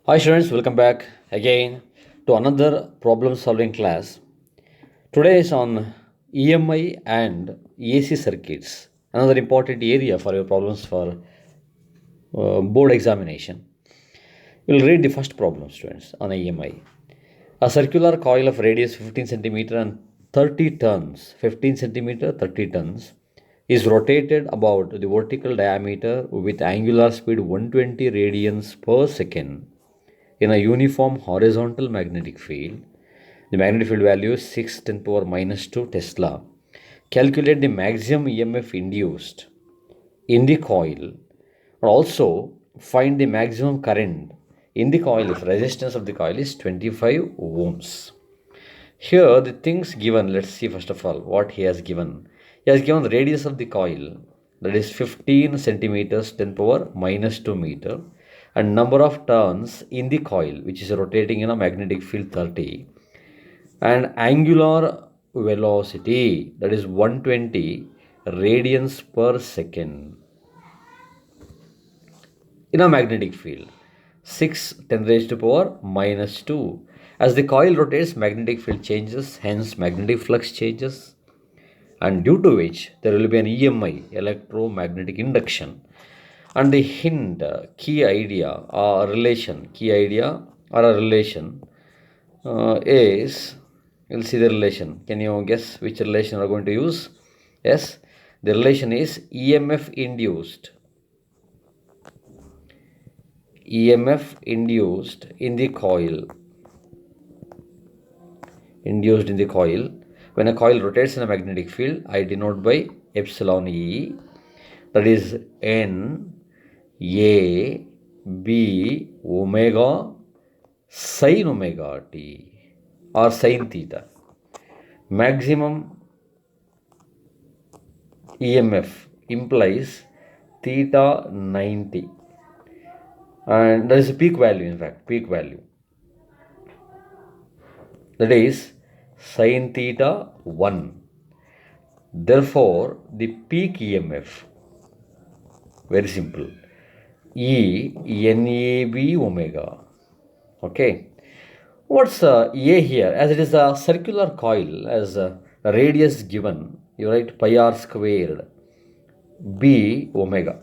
Hi students, welcome back again to another problem solving class. Today is on EMI and AC circuits, another important area for your problems for board examination. We'll read the first problem, students, on EMI. A circular coil of radius 15 centimeter and 30 tons, 15 centimeter, 30 tons, is rotated about the vertical diameter with angular speed 120 radians per second in a uniform horizontal magnetic field. The magnetic field value is 6 10 power minus 2 Tesla. Calculate the maximum EMF induced in the coil, and also find the maximum current in the coil if resistance of the coil is 25 ohms. Here the things given, let's see first of all what he has given. He has given the radius of the coil, that is 15 centimeters 10 power minus 2 meter, and number of turns in the coil which is rotating in a magnetic field 30, and angular velocity, that is 120 radians per second in a magnetic field 6 10 raised to power minus 2. As the coil rotates, magnetic field changes, hence magnetic flux changes, and due to which there will be an EMI, electromagnetic induction. And the hint, key idea or a relation is, you'll see the relation. Can you guess which relation we are going to use? Yes, the relation is EMF induced. EMF induced in the coil. Induced in the coil. When a coil rotates in a magnetic field, I denote by epsilon E, that is N A B omega sin omega t or sin theta. Maximum EMF implies theta 90, and there is a peak value, in fact, peak value, that is sin theta 1. Therefore, the peak EMF, very simple, E NAB omega. Okay. What's A here? As it is a circular coil, as a radius given, you write pi r squared B omega.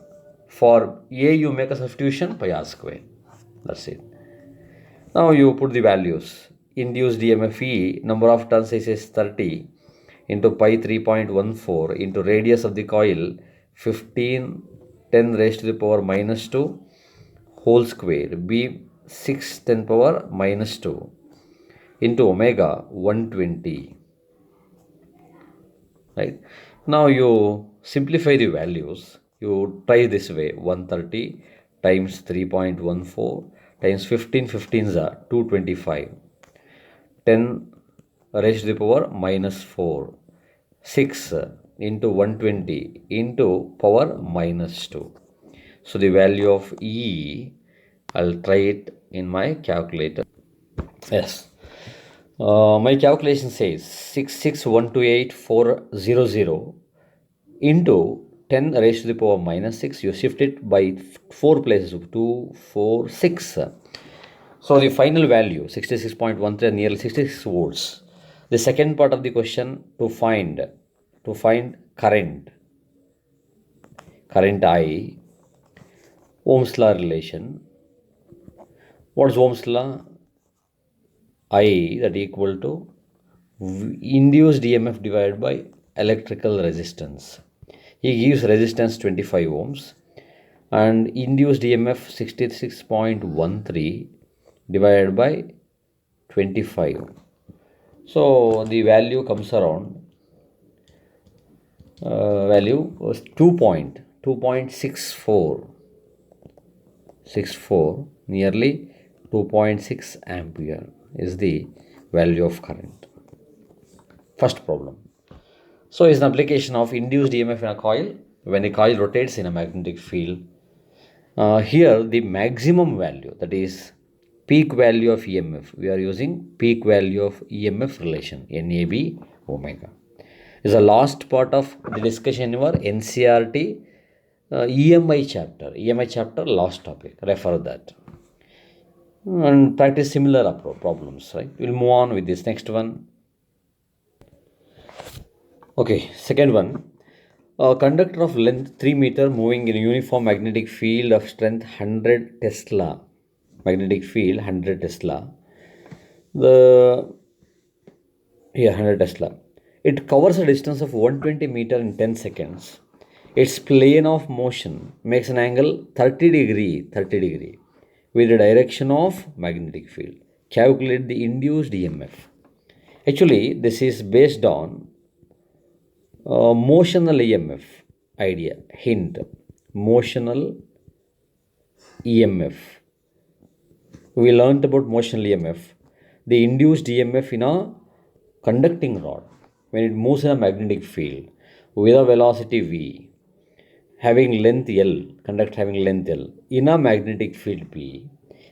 For A, you make a substitution pi r square. That's it. Now you put the values. Induced EMF E, number of turns is 30 into pi 3.14 into radius of the coil 15 10 raised to the power minus 2 whole square, B 6 10 power minus 2 into omega 120. Right? Now you simplify the values. You try this way: 130 times 3.14 times 15, 15s are 225. 10 raised to the power minus 4. 6 into 120 into power minus 2. So the value of E, I'll try it in my calculator. Yes. My calculation says 66128,400 into 10 raised to the power minus 6. You shift it by 4 places, 2, 4, 6. So the final value 66.13, nearly 66 volts. The second part of the question, to find current I, Ohm's law relation. What's Ohm's law? I, that equal to induced EMF divided by electrical resistance. He gives resistance 25 ohms and induced EMF 66.13 divided by 25. So the value comes around, value was 2.64, nearly 2.6 ampere is the value of current. First problem. So is an application of induced EMF in a coil when a coil rotates in a magnetic field. Here the maximum value, that is peak value of EMF, we are using peak value of EMF relation NAB omega, is the last part of the discussion in our NCERT EMI chapter. EMI chapter, last topic, refer that. and practice similar problems, right? We'll move on with this next one. Okay, second one. A conductor of length 3 meter moving in a uniform magnetic field of strength 100 Tesla. Magnetic field 100 Tesla. The Here 100 Tesla. It covers a distance of 120 meter in 10 seconds. Its plane of motion makes an angle 30 degree with the direction of magnetic field. Calculate the induced EMF. Actually, this is based on motional EMF idea. Hint: motional EMF. We learned about motional EMF. The induced EMF in a conducting rod when it moves in a magnetic field with a velocity v, having length L, conductor having length L, in a magnetic field P,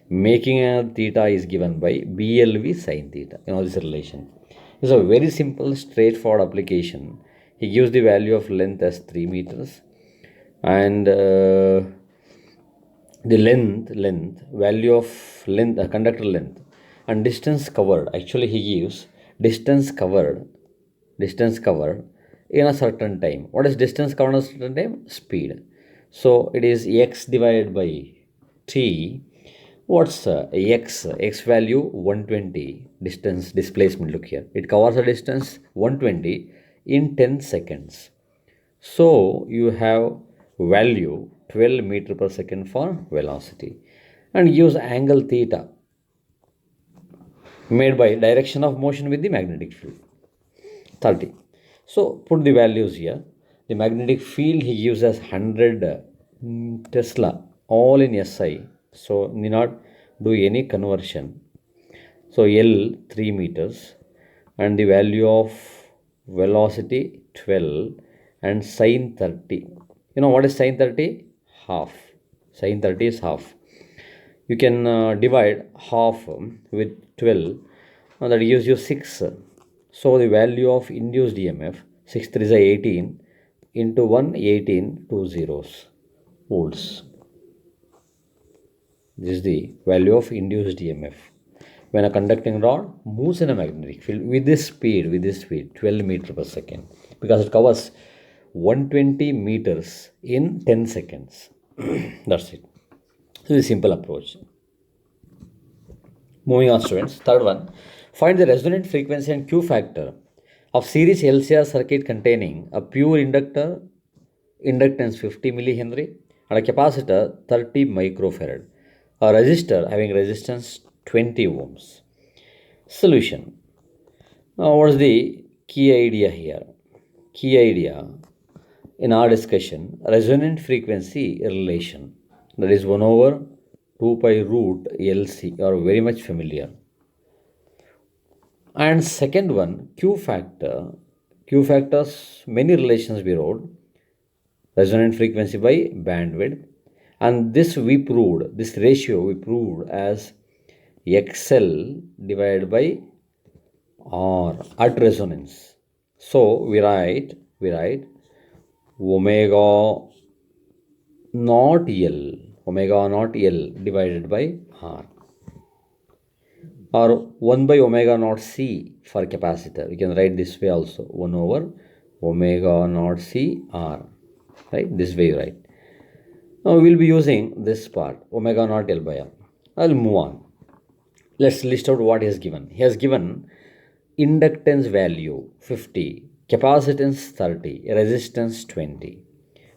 making a theta is given by BLV sine theta. You know this relation. It's a very simple, straightforward application. He gives the value of length as 3 meters and the value of length, conductor length and distance covered. Actually, he gives distance covered in a certain time. What is distance covered in a certain time? Speed. So it is x divided by t. What's x value? 120. Distance displacement. Look here, it covers a distance 120 in 10 seconds. So you have value 12 meter per second for velocity and use angle theta made by direction of motion with the magnetic field 30. So put the values here. The magnetic field he gives as 100 Tesla, all in SI. So need not do any conversion. So L 3 meters and the value of velocity 12 and sine 30. You know what is sine 30? Half. Sine 30 is half. You can divide half with 12, that gives you 6. So the value of induced EMF 6 3 is 18 into 1 18 2 zeros volts. This is the value of induced EMF when a conducting rod moves in a magnetic field with this speed 12 meter per second, because it covers 120 meters in 10 seconds. That's it. This is a simple approach. Moving on, students. Third one. Find the resonant frequency and Q factor of series LCR circuit containing a pure inductor, inductance 50 millihenry, and a capacitor 30 microfarad, a resistor having resistance 20 ohms. Solution. Now, what is the key idea here? Key idea in our discussion: resonant frequency relation, that is 1 over 2 pi root LC, are very much familiar. And second one, Q factor. Q factors, many relations we wrote: resonant frequency by bandwidth, and this we proved, this ratio we proved as XL divided by R at resonance. So we write omega naught L divided by R, or 1 by omega naught C for capacitor. We can write this way also, 1 over omega naught C R, right? This way you write. Now we will be using this part, omega naught L by R. I'll move on. Let's list out what he has given. He has given inductance value 50, capacitance 30, resistance 20.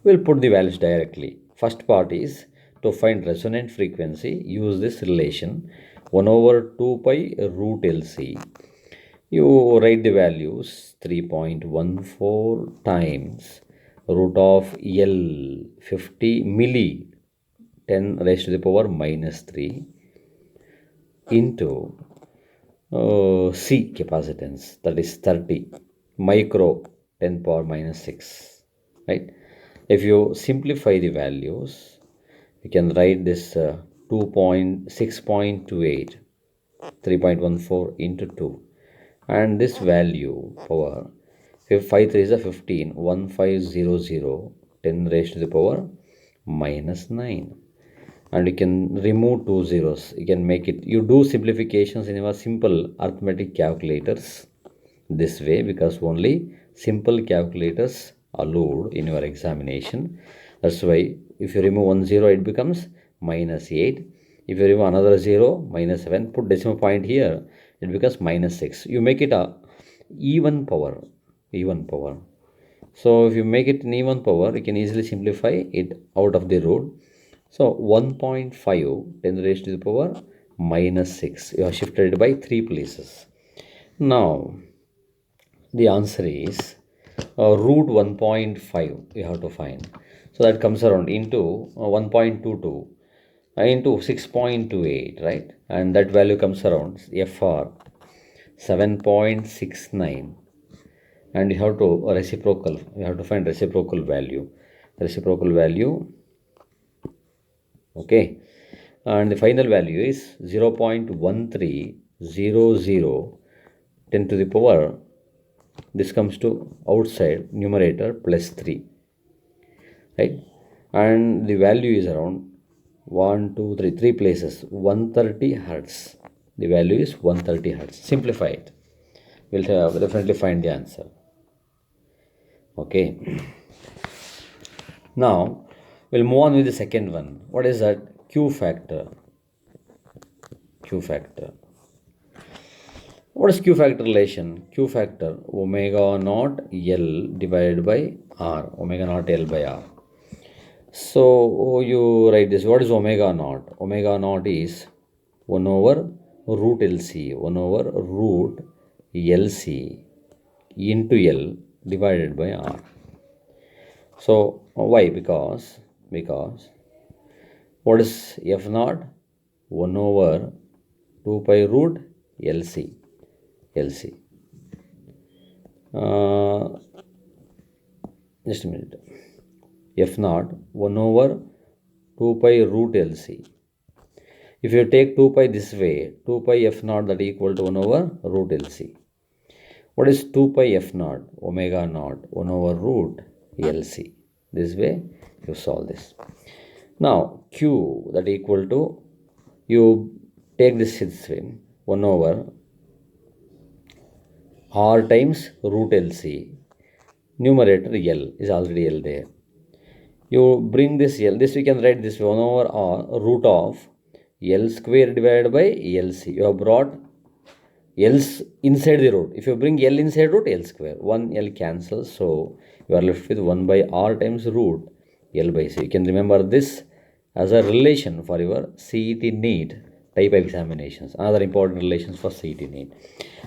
We'll put the values directly. First part is to find resonant frequency. Use this relation 1 over 2 pi root LC. You write the values 3.14 times root of L 50 milli 10 raised to the power minus 3 into C capacitance, that is 30 micro 10 power minus 6, right? If you simplify the values, you can write this 6.28 3.14 into 2, and this value power 5 3 is a 15 1500 10 raised to the power minus 9, and you can remove two zeros. You can make it, you do simplifications in your simple arithmetic calculators this way, because only simple calculators are allowed in your examination. That's why if you remove one zero, it becomes -8. If you remove another zero, -7, put decimal point here, it becomes -6. You make it a even power, even power. So if you make it an even power, you can easily simplify it out of the root. So 1.5 10 raised to the power -6. You have shifted it by 3 places. Now the answer is root 1.5 you have to find. So that comes around into 1.22 into 6.28, right? And that value comes around FR 7.69. And you have to reciprocal, you have to find reciprocal value. Okay, and the final value is 0.1300 10 to the power, this comes to outside numerator plus 3, right? And the value is around 3 places, 130 hertz. The value is 130 hertz. Simplify it, we'll definitely find the answer. Okay, now we'll move on with the second one. What is that? Q factor. What is Q factor relation? Q factor, omega naught L divided by R, omega naught L by R. So you write this. What is omega naught? Omega naught is 1 over root LC, 1 over root LC into L divided by R. So why? Because what is F naught? 1 over 2 pi root LC. Just a minute. F naught 1 over 2 pi root LC. If you take 2 pi this way, 2 pi F naught, that equal to 1 over root LC. What is 2 pi F naught? Omega naught 1 over root LC. This way you solve this. Now Q, that equal to, you take this way, 1 over R times root LC. Numerator L is already L there. You bring this L, this we can write this 1 over R root of L square divided by LC. You have brought L's inside the root. If you bring L inside root, L square, 1 L cancels, so you are left with 1 by R times root L by C. You can remember this as a relation for your CET NEET type examinations. Another important relations for CET NEET.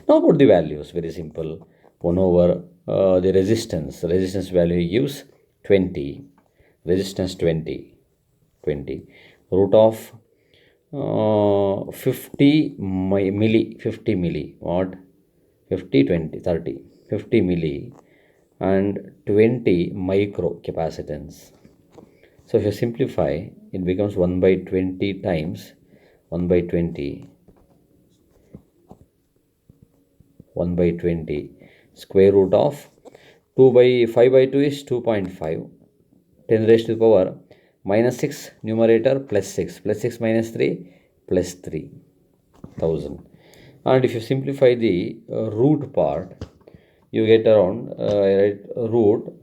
Now put the values, very simple. 1 over the resistance value gives 20, resistance 20, root of 50 milli, what, 50 20 30 50 milli and 20 micro capacitance. So if you simplify, it becomes 1 by 20 times 1 by 20 square root of 2 by 5 by 2 is 2.5, 10 raised to the power -6, numerator plus 6 minus 3 plus 3,000. And if you simplify the root part, you get around root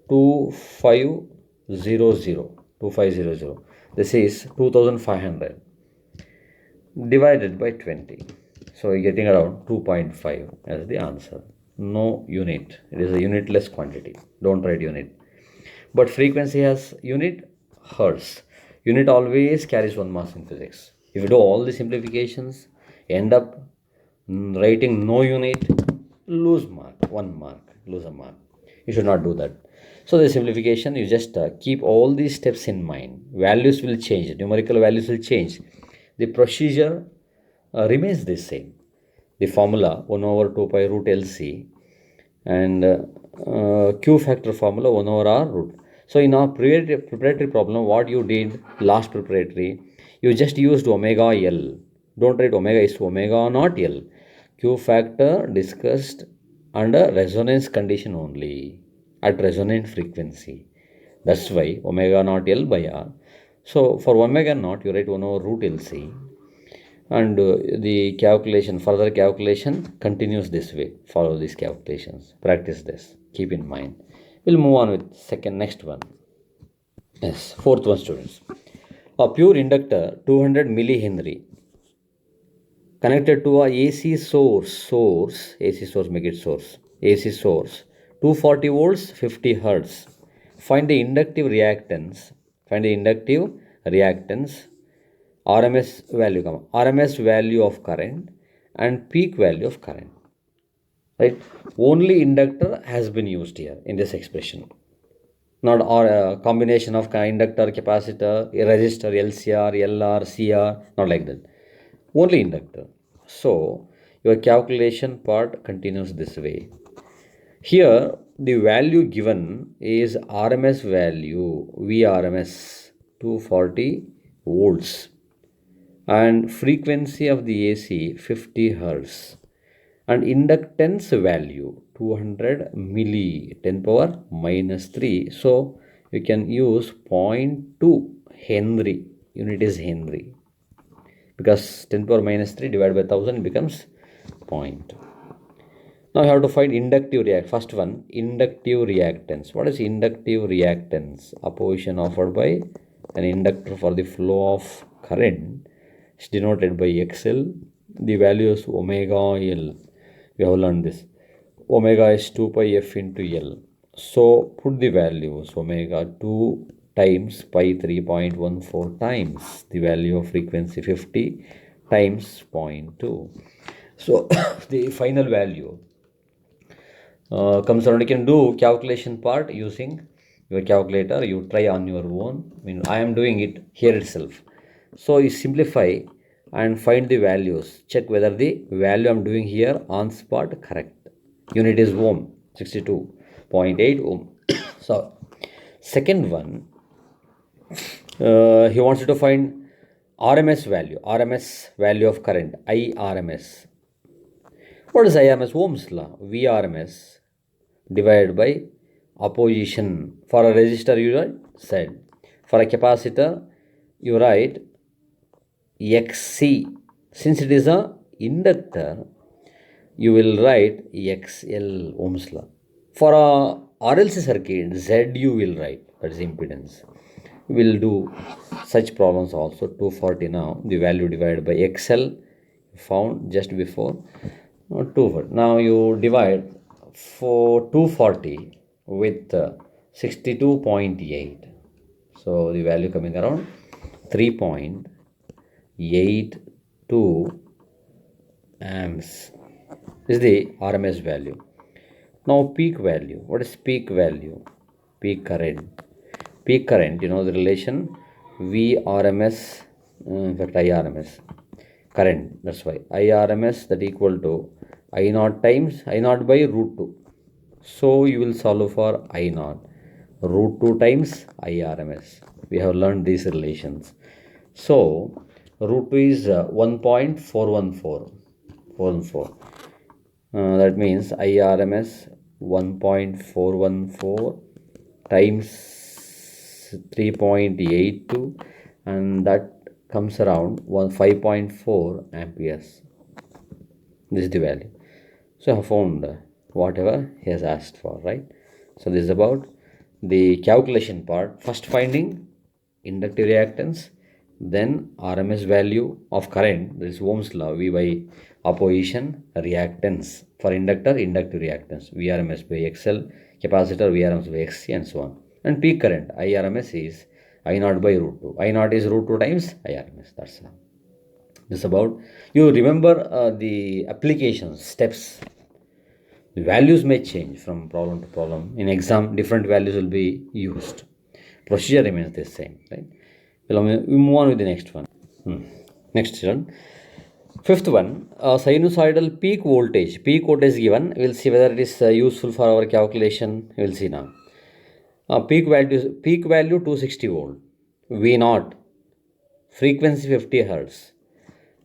2500. This is 2500 divided by 20. So you're getting around 2.5 as the answer. No unit. It is a unitless quantity. Don't write unit. But frequency has unit, hertz. Unit always carries 1 mass in physics. If you do all the simplifications, end up writing no unit, lose a mark. You should not do that. So the simplification, you just keep all these steps in mind. Values will change. Numerical values will change. The procedure remains the same. The formula 1 over 2 pi root LC and Q factor formula 1 over R root. So in our preparatory problem, what you did last preparatory, you just used omega L. Don't write omega is omega naught L. Q factor discussed under resonance condition only, at resonant frequency. That's why omega naught L by R. So for omega naught, you write 1 over root LC, and the calculation, further calculation continues this way. Follow these calculations, practice this, keep in mind. We'll move on with next one. Yes, fourth one, students. A pure inductor 200 millihenry connected to a AC source, AC source, make it source, AC source, 240 volts, 50 hertz. Find the inductive reactance, RMS value of current and peak value of current. Right? Only inductor has been used here in this expression. Not or a combination of inductor, capacitor, resistor, LCR, LR, CR, not like that. Only inductor. So your calculation part continues this way. Here the value given is RMS value, VRMS 240 volts, and frequency of the AC 50 hertz, and inductance value 200 milli 10 power minus 3. So you can use 0.2 Henry, unit is Henry, because 10 power minus 3 divided by 1000 becomes 0.2. Now you have to find inductive react. First one, inductive reactance. What is inductive reactance? Opposition offered by an inductor for the flow of current is denoted by XL. The value is omega L. We have learned this. Omega is 2 pi F into L. So put the values omega 2 times pi 3.14 times the value of frequency 50 times 0.2. So the final value comes around. You can do calculation part using your calculator. You try on your own. I am doing it here itself. So you simplify and find the values. Check whether the value I am doing here on spot correct. Unit is ohm, 62.8 ohm. So second one, he wants you to find RMS value of current, IRMS. What is IRMS? Ohm's law. VRMS divided by opposition. For a resistor you write Z. For a capacitor you write XC. Since it is a inductor, you will write XL, Ohm's law. For a RLC circuit, Z you will write, that is impedance. We will do such problems also. 240 now, the value divided by XL found just before 240. Now you divide for 240 with 62.8. So the value coming around 3.82 amps is the RMS value. Now peak value. What is peak value? Peak current. Peak current, you know the relation VRMS, in fact IRMS current. That's why IRMS that equal to I naught times I naught by root 2. So you will solve for I naught root 2 times IRMS. We have learned these relations. So root 2 is 1.414. That means IRMS 1.414 times 3.82, and that comes around 5.4 amperes. This is the value. So I have found whatever he has asked for, right? So this is about the calculation part. First finding inductive reactance, then RMS value of current, that is Ohm's law, V by opposition, reactance. For inductor, inductive reactance, VRMS by XL, capacitor, VRMS by XC, and so on. And peak current, IRMS, is I naught by root 2. I naught is root 2 times IRMS. That's all. This is about, you remember the applications, steps. The values may change from problem to problem. In exam, different values will be used. Procedure remains the same, right? We move on with the next one. Next one. Fifth one, sinusoidal peak voltage. Peak voltage given. We'll see whether it is useful for our calculation. We'll see now. Peak value 260 volt. V naught. Frequency 50 hertz.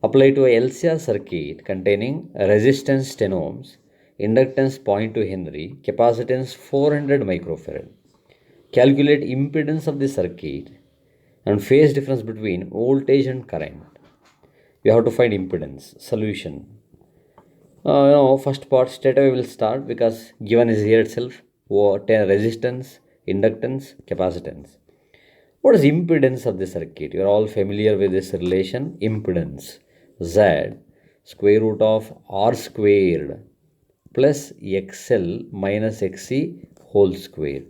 Apply to a LCR circuit containing resistance 10 ohms, inductance 0.2 Henry, capacitance 400 microfarad. Calculate impedance of the circuit And phase difference between voltage and current. You have to find impedance. Solution. First part straight away will start because given is here itself. Resistance, inductance, capacitance. What is impedance of the circuit? You are all familiar with this relation. Impedance. Z square root of R squared plus XL minus XC whole square.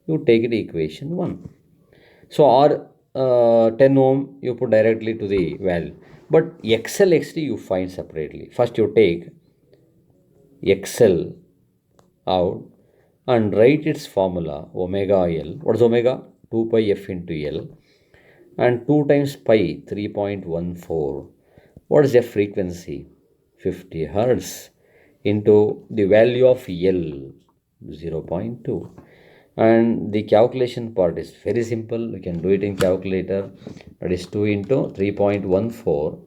You take it equation 1. So R 10 ohm you put directly to the value. But XL XC you find separately. First you take XL out and write its formula omega L. What is omega? 2 pi F into L and 2 times pi 3.14. What is F frequency? 50 Hertz into the value of L 0.2. And the calculation part is very simple. We can do it in calculator. That is 2 into 3.14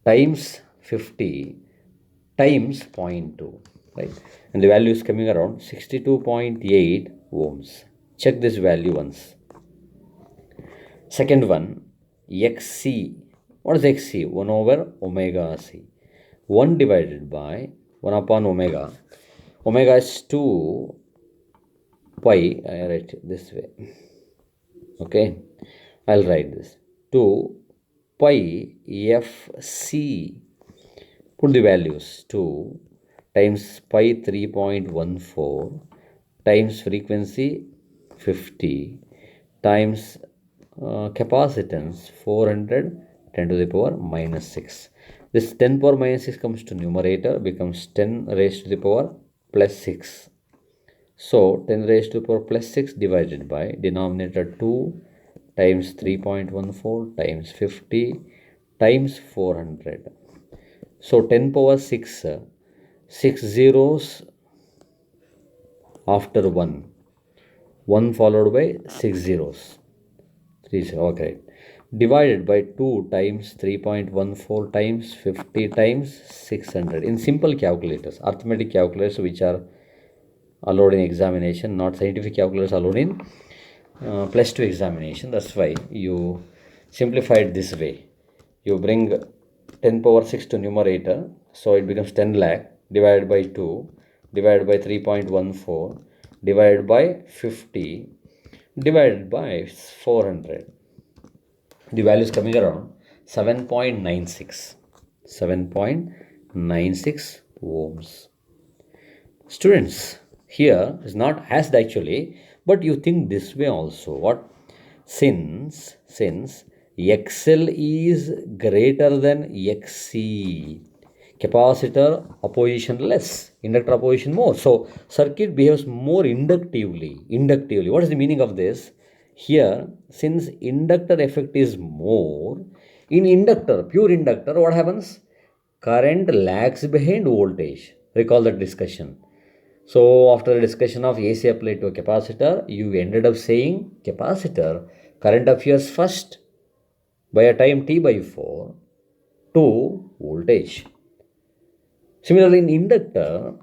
times 50 times 0.2, right? And the value is coming around 62.8 ohms. Check this value once. Second one, XC. What is XC? 1 over omega C. 1 divided by 1 upon omega. Omega is 2 pi. I write it this way. Okay. I'll write this. 2 pi FC. Put the values. 2 times pi 3.14 times frequency 50 times capacitance 400 10 to the power minus 6. This 10 power minus 6 comes to numerator, becomes 10 raised to the power plus 6. So 10 raised to the power plus 6 divided by denominator 2 times 3.14 times 50 times 400. So 10 power 6, 6 zeros after 1. 1 followed by 6 zeros. 3 zeros, okay. Divided by 2 times 3.14 times 50 times 600. In simple calculators, arithmetic calculators which are allowed in examination, not scientific calculators allowed in plus 2 examination. That's why you simplify it this way. You bring 10 power 6 to numerator, so it becomes 10 lakh divided by 2 divided by 3.14 divided by 50 divided by 400. The value is coming around 7.96. 7.96 ohms. Students, here is not asked actually, but you think this way also. What? Since XL is greater than XC, capacitor opposition less, inductor opposition more. So circuit behaves more inductively. What is the meaning of this? Here, since inductor effect is more, in inductor, pure inductor, what happens? Current lags behind voltage. Recall that discussion. So after the discussion of AC applied to a capacitor, you ended up saying capacitor current appears first by a time t by 4 to voltage. Similarly, in inductor,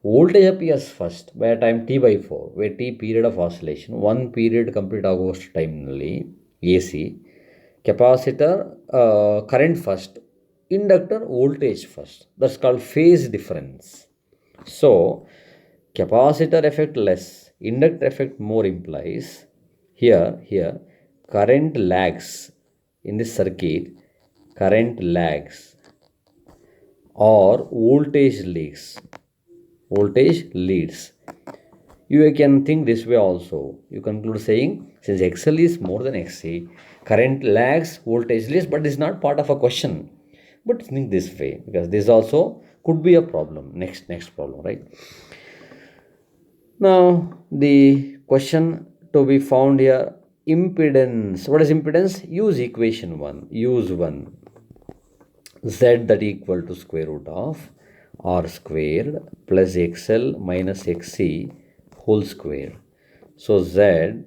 voltage appears first by a time t by 4, where t period of oscillation, 1 period complete agost time AC, capacitor current first, inductor voltage first. That's called phase difference. So, capacitor effect less, inductor effect more implies here current lags in this circuit, current lags or voltage leads. You can think this way also. You conclude saying since XL is more than XC, current lags, voltage leads, but this is not part of a question. But think this way because this also could be a problem. Next problem, right? Now the question to be found here, impedance. What is impedance? Use equation 1. Use 1. Z that equal to square root of R squared plus XL minus XC whole square. So Z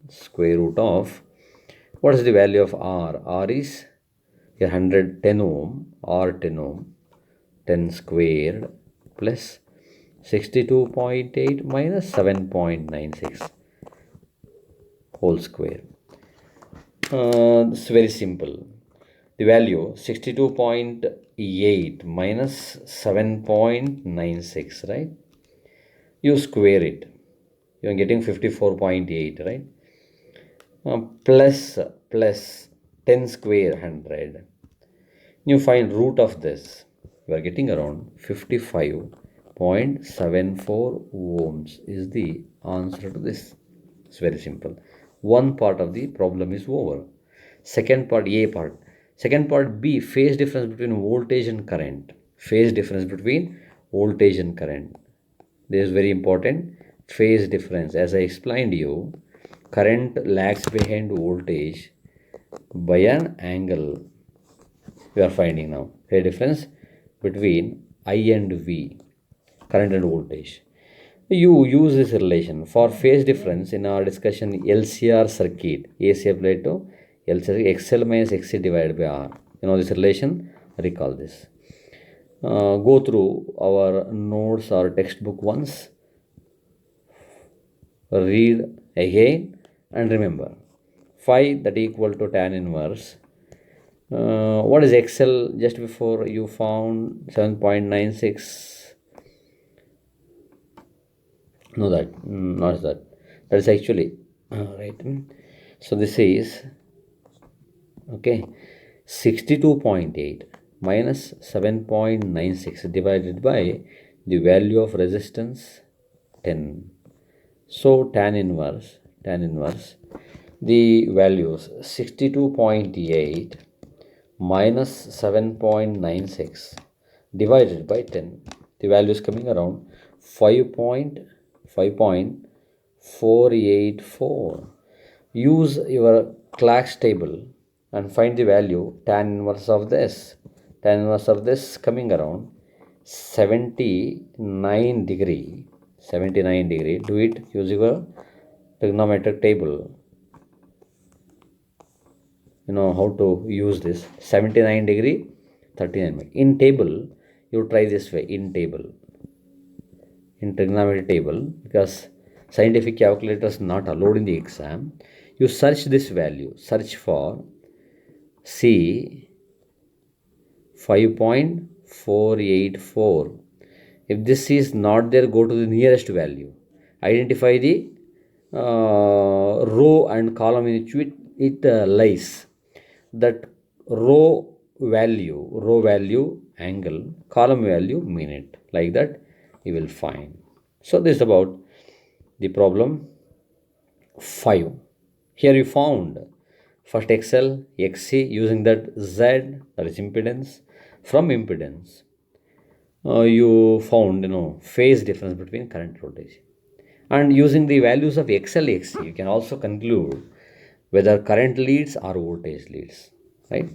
square root of, what is the value of R? R is 110 ohm, R 10 ohm, 10 squared plus 62.8 minus 7.96 whole square. It's very simple. The value 62.8 minus 7.96, right? You square it. You are getting 54.8, right? Plus 10 square 100. You find root of this. You are getting around 55.74 ohms is the answer to this. It's very simple. One part of the problem is over. Second part, A part. Second part, B, phase difference between voltage and current. Phase difference between voltage and current. This is very important. Phase difference. As I explained you, current lags behind voltage by an angle. We are finding now a difference between I and V, current and voltage. You use this relation for phase difference in our discussion LCR circuit, AC applied to LCR, XL minus XC divided by R. You know this relation, recall this. Go through our notes or textbook once, read again and remember. Phi that equal to tan inverse. What is XL? Just before you found 7.96. No, not that. That is actually right. So this is okay. 62.8 minus 7.96 divided by the value of resistance 10. So tan inverse, the values 62.8 minus 7.96 divided by 10. The value is coming around 5.484. Use your Clark's table and find the value tan inverse of this. Tan inverse of this coming around 79 degree. 79 degree. Do it use your trigonometric table. You know how to use this 79 degree 39 in table. You try this way in table, in trigonometry table, because scientific calculator is not allowed in the exam. You search this value, search for C 5.484. If this is not there, go to the nearest value, identify the row and column in which it lies. That row value angle, column value minute, like that you will find. So this is about the problem 5. Here you found first XL, XC, using that Z, that is impedance. From impedance you found phase difference between current and voltage, and using the values of XL, XC you can also conclude whether current leads or voltage leads, right?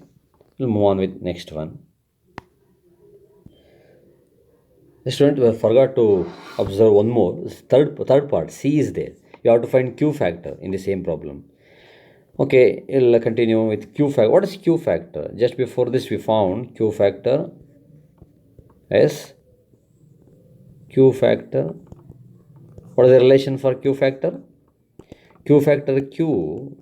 We'll move on with next one. The student forgot to observe one more. Third part, C is there. You have to find Q factor in the same problem. Okay, we'll continue with Q factor. What is Q factor? Just before this we found Q factor as Q factor. What is the relation for Q factor? Q factor Q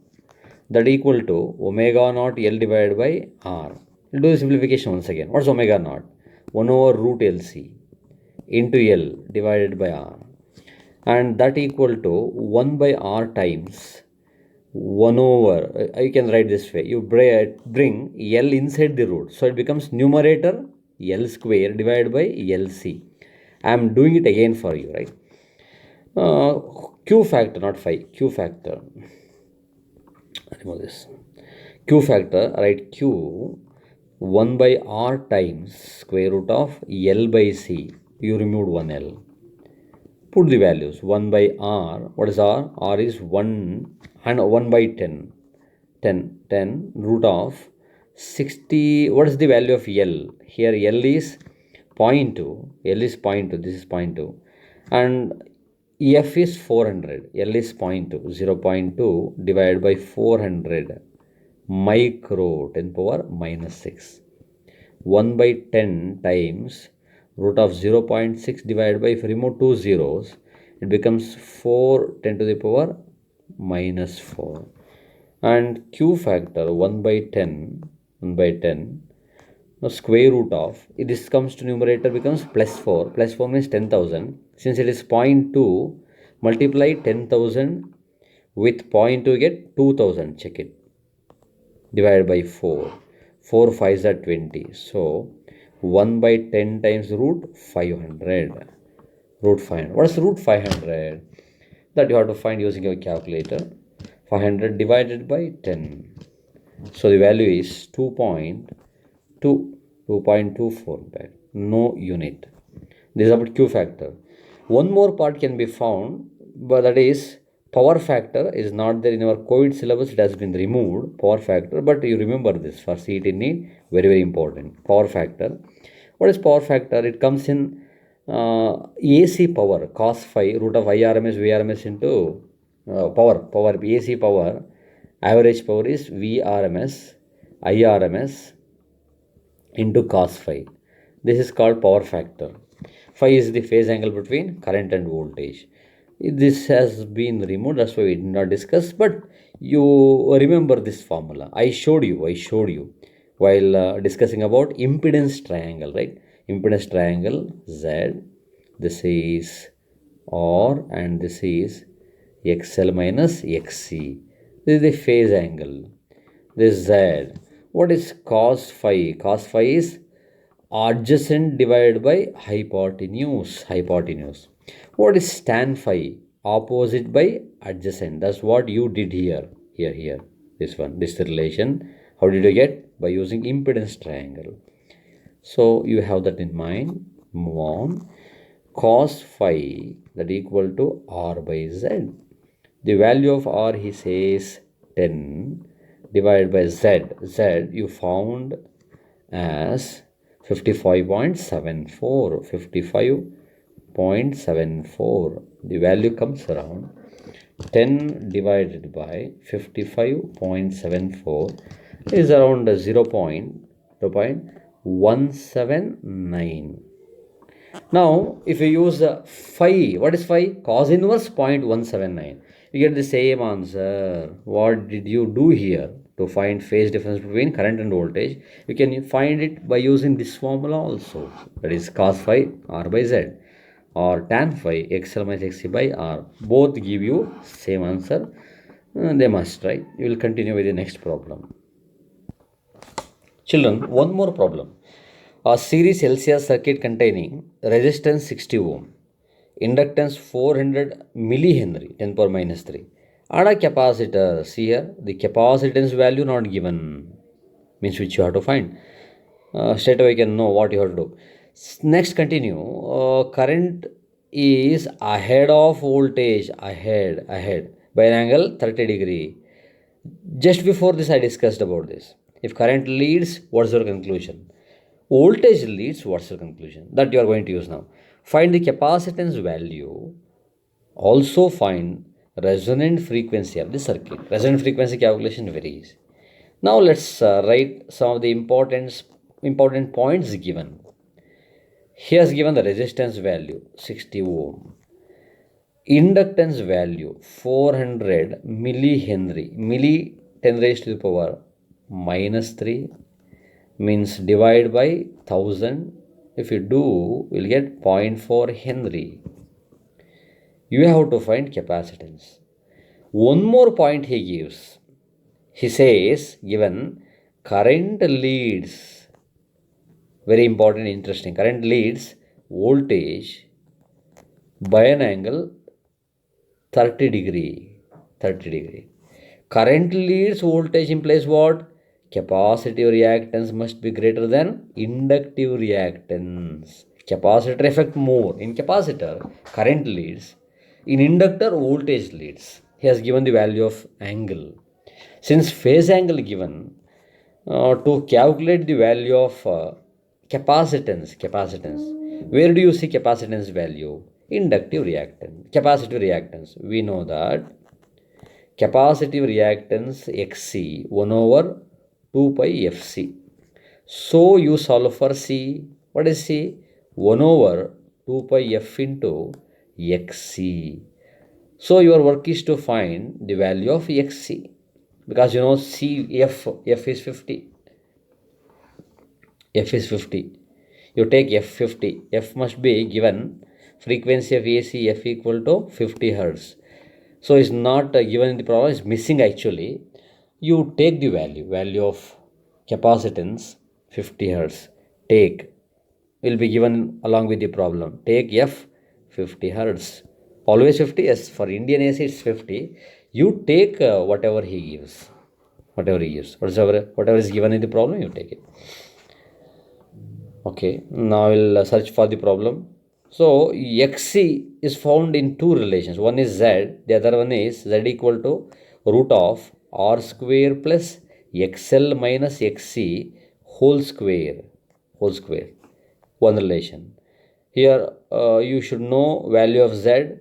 that equal to omega naught L divided by R. We'll do the simplification once again. What's omega naught? 1 over root LC into L divided by R, and that equal to 1 by R times 1 over, you can write this way, you bring L inside the root, so it becomes numerator L square divided by LC. I am doing it again for you, right? Q factor, not phi, Q factor. Remove this. Q factor, write Q 1 by R times square root of L by C. You removed 1 L. Put the values 1 by R. What is R? R is 1 and 1 by 10. 10 root of 60. What is the value of L? Here L is 0.2. L is 0.2. This is 0.2. And F is 400. L is 0.2. 0.2 divided by 400. Micro 10 power minus 6. 1 by 10 times root of 0.6 divided by, if you remove 2 zeros, it becomes 4 10 to the power minus 4. and q factor 1 by 10, 1 by 10, now square root of, if this comes to numerator becomes plus 4, plus 4 means 10,000, since it is 0.2, multiply 10,000 with 0.2 get 2,000, check it, divided by 4, 4 5s are 20, so 1 by 10 times root 500, root 500, what is root 500? That you have to find using your calculator. 500 divided by 10, so the value is 2.24, no unit. This is about q factor. One more part can be found, but that is power factor is not there in our COVID syllabus. It has been removed, power factor, but you remember this for CET need, very very important. Power factor. What is power factor? It comes in AC power, cos phi, root of IRMS, VRMS into power, AC power, average power is VRMS, IRMS into cos phi. This is called power factor. Phi is the phase angle between current and voltage. This has been removed, that's why we did not discuss, but you remember this formula. I showed you while discussing about impedance triangle, right? Impedance triangle Z, this is R and this is XL minus XC. This is the phase angle. This Z. What is cos phi? Cos phi is adjacent divided by hypotenuse. Hypotenuse. What is tan phi? Opposite by adjacent. That's what you did here. Here. This one. This relation. How did you get? By using impedance triangle. So you have that in mind. Move on. Cos phi that equal to R by Z. The value of R he says 10 divided by Z. Z you found as 55.74. 55.74. The value comes around 10 divided by 55.74 is around 0.179. Now, if you use phi, what is phi? Cos inverse 0.179. You get the same answer. What did you do here to find phase difference between current and voltage? You can find it by using this formula also. That is cos phi R by Z or tan phi XL minus XC by R. Both give you same answer. They must, right? You will continue with the next problem. Children, one more problem. A series LCR circuit containing resistance 60 ohm, inductance 400 millihenry, 10 power minus 3, and a capacitor. See here, the capacitance value not given, means which you have to find. Straight away you can know what you have to do. Next, continue. Current is ahead of voltage, ahead by an angle 30 degree. Just before this I discussed about this. If current leads, what's your conclusion? Voltage leads, what's your conclusion? That you are going to use now. Find the capacitance value. Also find resonant frequency of the circuit. Resonant frequency calculation very easy. Now let's write some of the important points given. He has given the resistance value 60 ohm. Inductance value 400 millihenry. Milli 10 raised to the power minus 3 means divide by 1000. If you do, you'll get 0.4 Henry. You have to find capacitance. One more point he gives. He says, given current leads, very important, interesting, current leads voltage by an angle 30 degree. Current leads voltage implies what? Capacitive reactance must be greater than inductive reactance. Capacitor effect more. In capacitor, current leads. In inductor, voltage leads. He has given the value of angle. Since phase angle given, to calculate the value of capacitance, where do you see capacitance value? Inductive reactance, capacitive reactance. We know that capacitive reactance XC 1 over 2 pi Fc. So you solve for C. What is C? 1 over 2 pi F into Xc. So your work is to find the value of Xc. because you know C F is 50. F is 50. You take F50. F must be given frequency of AC F equal to 50 hertz. So it's not given in the problem, it's missing actually. You take the value of capacitance 50 hertz. Take, will be given along with the problem. Take F 50 hertz. Always 50, yes, for Indian AC it's 50. You take whatever he gives. Whatever he gives. Whatever is given in the problem, you take it. Okay, now we'll search for the problem. So Xc is found in two relations. One is Z, the other one is Z equal to root of R square plus XL minus XC whole square. Whole square. One relation. Here you should know value of Z,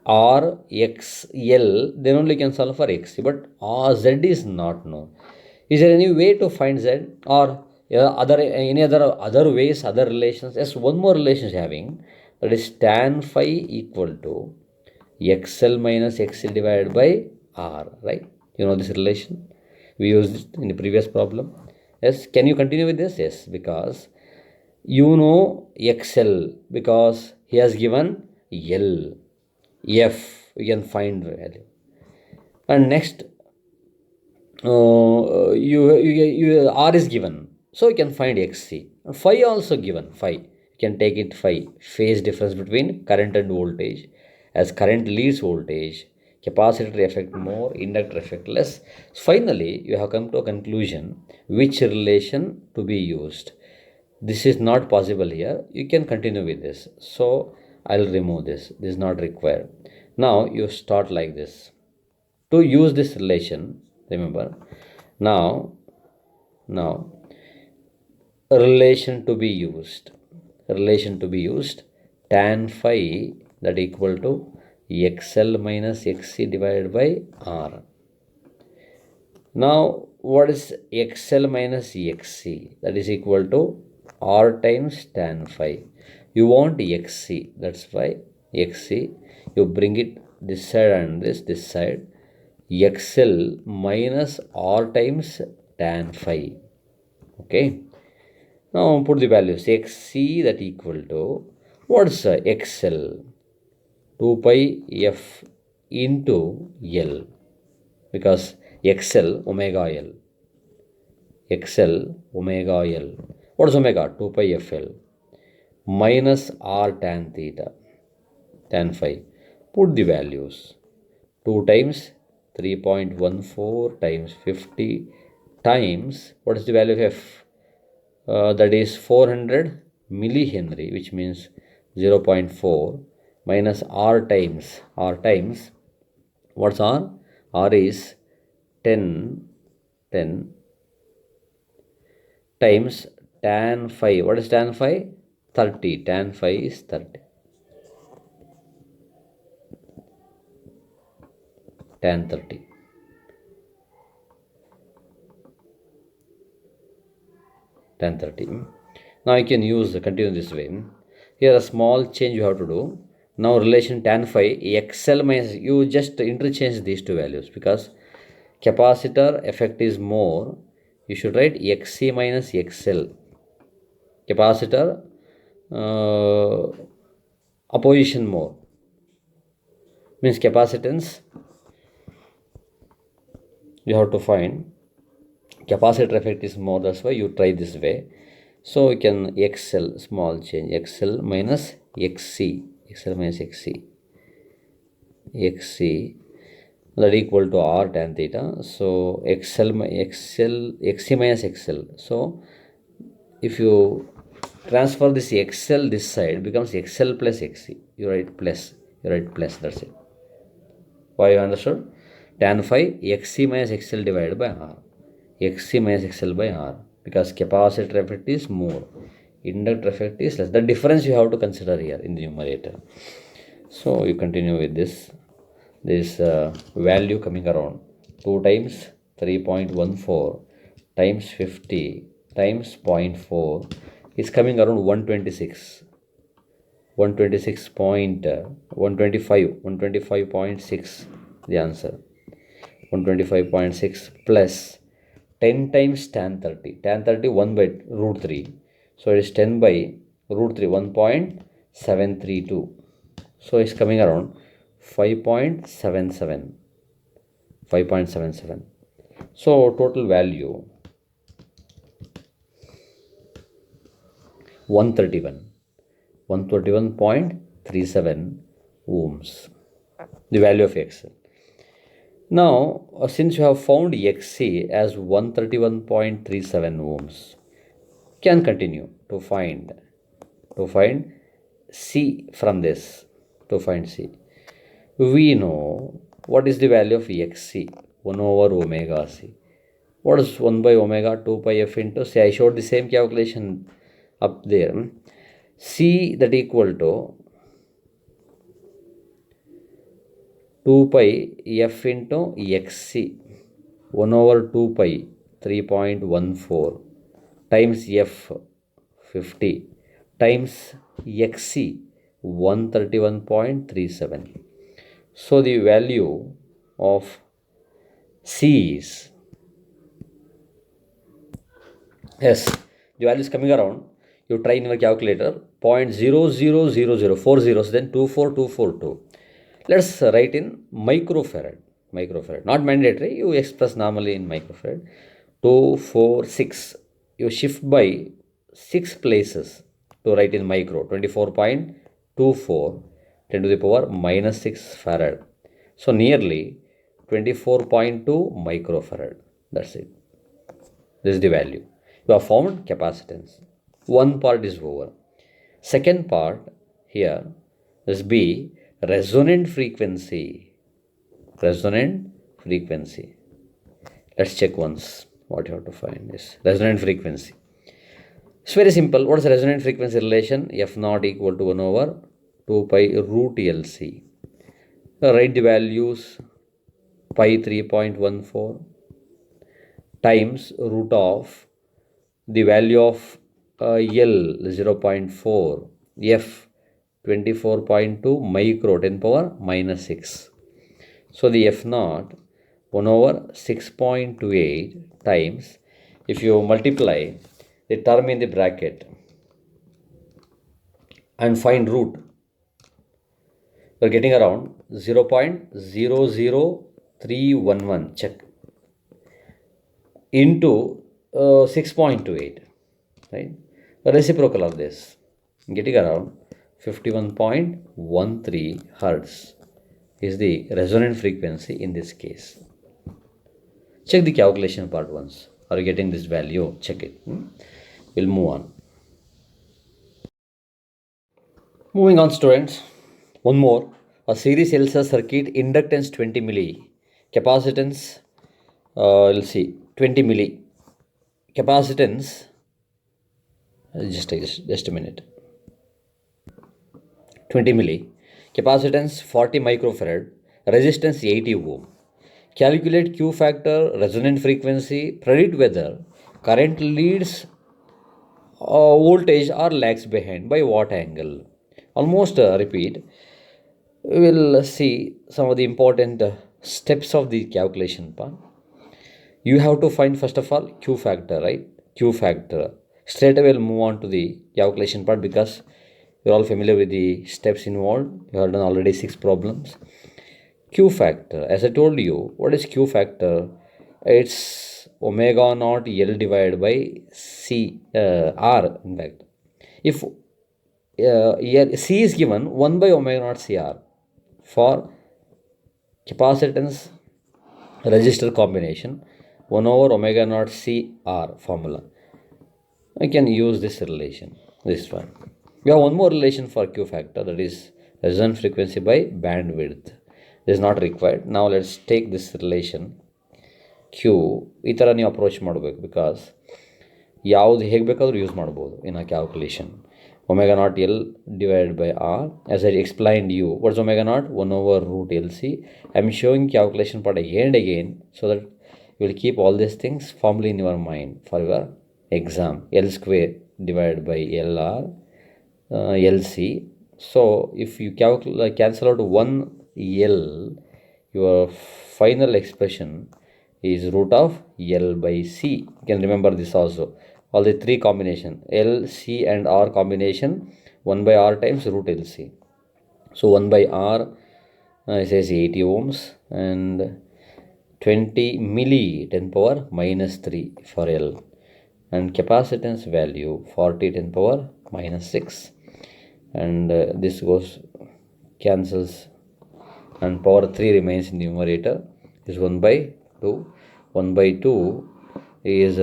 R, X, L, then only can solve for Xc. But Z is not known. Is there any way to find Z, or any other ways, other relations? Yes, one more relation is having, that is tan phi equal to XL minus XL divided by R, right? You know this relation. We used it in the previous problem. Yes, can you continue with this? Yes, because you know XL, because he has given L. F, you can find the value. And next, R is given, so you can find Xc. Phi also given, phi. You can take it phi, phase difference between current and voltage. As current leads voltage, capacitor effect more, inductor effect less. Finally, you have come to a conclusion which relation to be used. This is not possible here. You can continue with this. So I'll remove this. This is not required. Now you start like this. To use this relation, remember, now a relation to be used. Tan phi that equal to XL minus XC divided by R. Now what is XL minus XC? That is equal to R times tan phi. You want XC, that's why XC, you bring it this side and this side. XL minus R times tan phi. Okay. Now put the values. XC that equal to, what's XL? 2 pi F into L. Because XL omega L. XL omega L. What is omega? 2 pi FL. Minus R tan theta. Tan phi. Put the values. 2 times 3.14 times 50 times, what is the value of F? That is 400 millihenry, which means 0.4 minus R times, what's R? R is 10 times tan phi. What is tan phi? 30. Tan phi is 30. Tan 30. Tan 30. Now I can continue this way. Here a small change you have to do. Now relation tan phi, XL minus, you just interchange these two values because capacitor effect is more. You should write XC minus XL. Capacitor opposition more. Means capacitance, you have to find capacitor effect is more, that's why you try this way. So you can XL, small change, XL minus XC that equal to R tan theta. So XC minus XL. So if you transfer this XL this side, becomes XL plus XC. You write plus, that's it. Why, you understood? Tan phi XC minus XL divided by R. XC minus XL by R, because capacitor effect is more, inductor effect is less. The difference you have to consider here in the numerator. So you continue with this value coming around 2 times 3.14 times 50 times 0.4 is coming around 125.6 the answer. 125.6 plus 10 times tan 30. Tan 30 1 by root 3. So it is 10 by root 3, 1.732. So it's coming around 5.77. 5.77. So total value 131.37 ohms, the value of X. Now, since you have found Xc as 131.37 ohms, can continue to find C from this. To find C, we know what is the value of Xc, 1 over omega C. What is 1 by omega 2 pi f into C? I showed the same calculation up there. C that equal to 2 pi f into Xc, 1 over 2 pi 3.14 times f 50 times Xc 131.37. So the value of C is, yes, the value is coming around. You try in your calculator 0.0000, 4 zeros, then 24242. Let's write in microfarad. Microfarad, not mandatory. You express normally in microfarad. 246. You shift by 6 places to write in micro. 24.24 10 to the power minus 6 farad. So nearly 24.2 microfarad. That's it. This is the value. You have found capacitance. One part is over. Second part here is B, resonant frequency. Resonant frequency. Let's check once what you have to find is resonant frequency. It's very simple. What is the resonant frequency relation? F naught equal to 1 over 2 pi root LC. Write the values, pi 3.14 times root of the value of L 0.4, F 24.2 micro 10 power minus 6. So the F naught 1 over 6.28 times, if you multiply the term in the bracket and find root, you are getting around 0.00311, check, into 6.28, right? The reciprocal of this, getting around 51.13 hertz is the resonant frequency in this case. Check the calculation part once. Are you getting this value? Check it. We'll move on. Moving on, students. One more. A series LCR circuit, inductance 20 milli, capacitance, we'll see, 20 milli. Capacitance, just a minute. 20 milli. Capacitance 40 microfarad. Resistance 80 ohm. Calculate Q factor, resonant frequency, predict whether current leads voltage or lags behind by what angle. Almost repeat. We will see some of the important steps of the calculation part. You have to find first of all Q factor, right? Q factor. Straight away we'll move on to the calculation part because you're all familiar with the steps involved. You have done already 6 problems. Q factor, as I told you, what is Q factor? It's omega naught L divided by C, R in fact. If C is given 1 by omega naught CR for capacitance resistor combination, 1 over omega naught CR formula. I can use this relation, this one. We have one more relation for Q factor, that is resonant frequency by bandwidth. This is not required. Now let's take this relation Q. ಈ ಥರ ನೀವು approach ಮಾಡಬೇಕು because ಯಾವುದು ಹೇಗೆ ಬೇಕಾದರೂ use ಮಾಡ್ಬೋದು ಇನ್ ಅ calculation. omega naught L divided by R. As I explained you, what's omega naught? 1 over root LC. I'm showing calculation part again and again so that you will keep all these things firmly in your mind for your exam. L square divided by LR, LC. So if you cancel out 1 L, your final expression is root of L by C. You can remember this also. All the three combination, L, C and R combination, 1 by R times root LC. So 1 by R it says 80 ohms and 20 milli 10 power minus 3 for L, and capacitance value 40 10 power minus 6, and this goes cancels, and power 3 remains in the numerator is 1 by 2. 1 by 2 is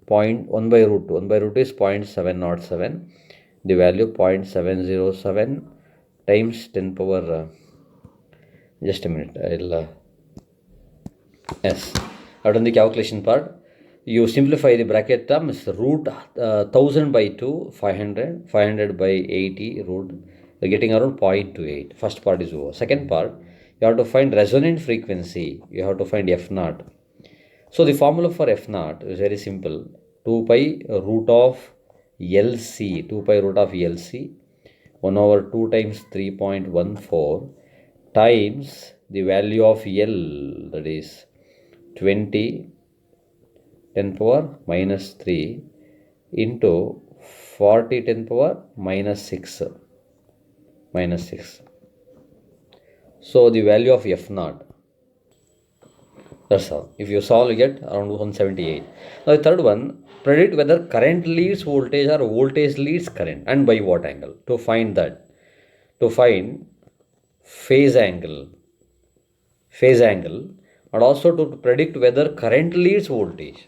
point 1 by root 2. 1 by root is 0.707. The value 0.707 times 10 power just a minute, I'll yes, I've done the calculation part. You simplify the bracket term is root 1000 by 2, 500, 500 by 80 root, you're getting around 0.28. First part is over. Second part, you have to find resonant frequency. You have to find F naught. So the formula for F naught is very simple. 2 pi root of LC, 2 pi root of LC, 1 over 2 times 3.14 times the value of L, that is 20 10 power minus 3 into 40 10 power minus 6. So the value of F naught, that's all. If you solve, you get around 178. Now the third one, predict whether current leads voltage or voltage leads current and by what angle. To find that, to find phase angle, and also to predict whether current leads voltage.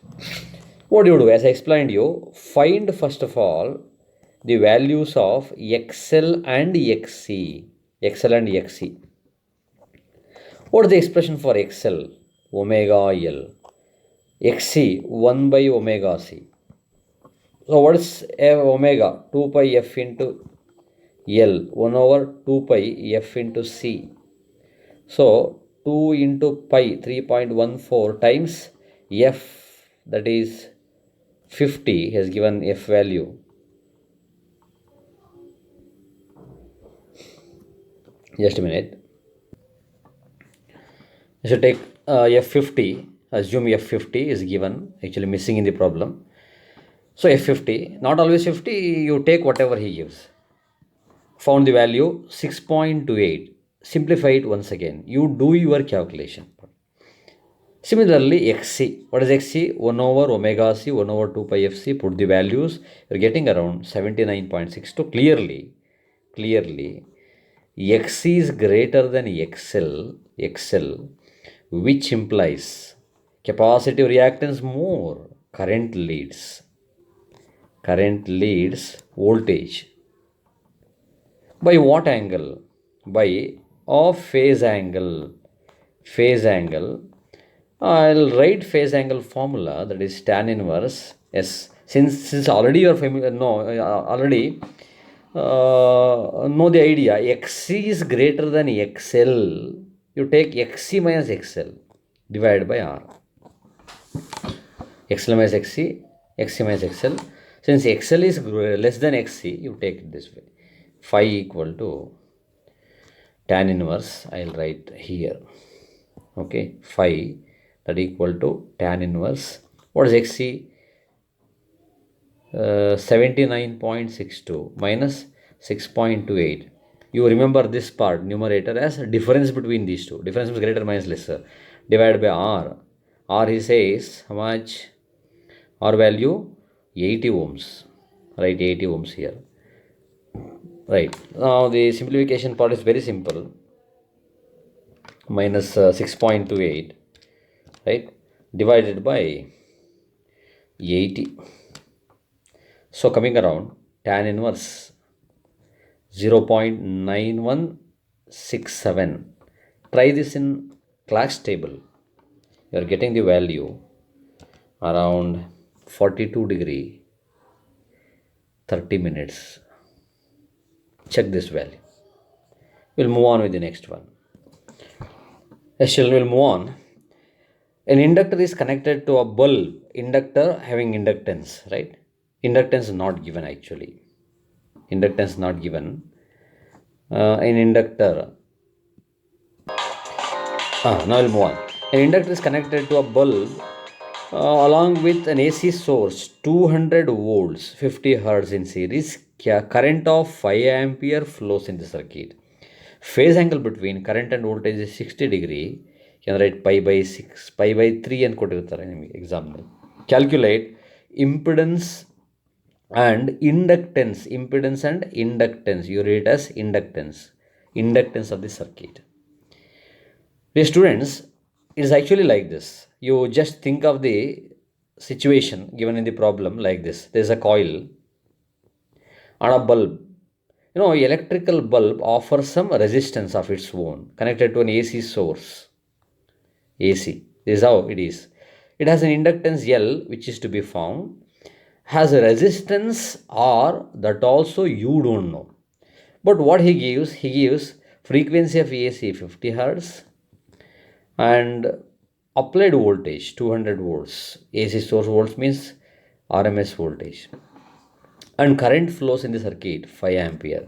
What do you do? As I explained you, find first of all the values of XL and XC. What is the expression for XL? Omega L. XC 1 by omega C. So what is omega? 2 pi F into L, 1 over 2 pi F into C. So 2 into pi 3.14 times F, that is 50, has given F value. Just a minute. You should take F50, assume F50 is given, actually missing in the problem. So F50, not always 50, you take whatever he gives. Found the value 6.28. Simplify it once again. You do your calculation. Similarly, XC. What is XC? 1 over omega C, 1 over 2 pi FC. Put the values. You're getting around 79.62. Clearly, XC is greater than XL, which implies capacitive reactance more. Current leads voltage. By what angle? By of phase angle. I'll write phase angle formula, that is tan inverse. Yes, since already you are familiar, already know the idea. XC is greater than XL. You take XC minus XL divided by R. XL minus XC, XC minus XL. Since XL is less than XC, you take it this way. Phi equal to tan inverse, I'll write here. Okay, phi that equal to tan inverse. What is XC? 79.62 minus 6.28. You remember this part, numerator, as difference between these two. Difference is greater minus lesser. Divided by R. R he says how much? R value 80 ohms. Right, 80 ohms here. Right. Now the simplification part is very simple. Minus 6.28. Right. Divided by 80. So coming around tan inverse 0.9167. Try this in class table. You are getting the value around 42 degree 30 minutes. Check this value. We'll move on with the next one. Yes, children, we'll move on. An inductor is connected to a bulb. Inductor having inductance, right? Inductance is not given actually. Inductance not given. An inductor. Now we'll move on. An inductor is connected to a bulb along with an AC source 200 volts 50 hertz in series. Current of 5 ampere flows in the circuit. Phase angle between current and voltage is 60 degree. You can write pi by 6 pi by 3 and ಕೊಟ್ಟಿರ್ತಾರೆ ನಿಮಗೆ ಎಕ್ಸಾಮ್ನಲ್ಲಿ. Calculate impedance and inductance. Impedance and inductance, you read it as inductance of the circuit. Dear students, it is actually like this. You just think of the situation given in the problem like this. There is a coil and a bulb. Electrical bulb offers some resistance of its own connected to an AC source. AC. This is how it is. It has an inductance L which is to be found. Has a resistance R that also you don't know. But what he gives frequency of AC 50 Hertz and applied voltage 200 volts. AC source volts means RMS voltage. And current flows in the circuit 5 ampere.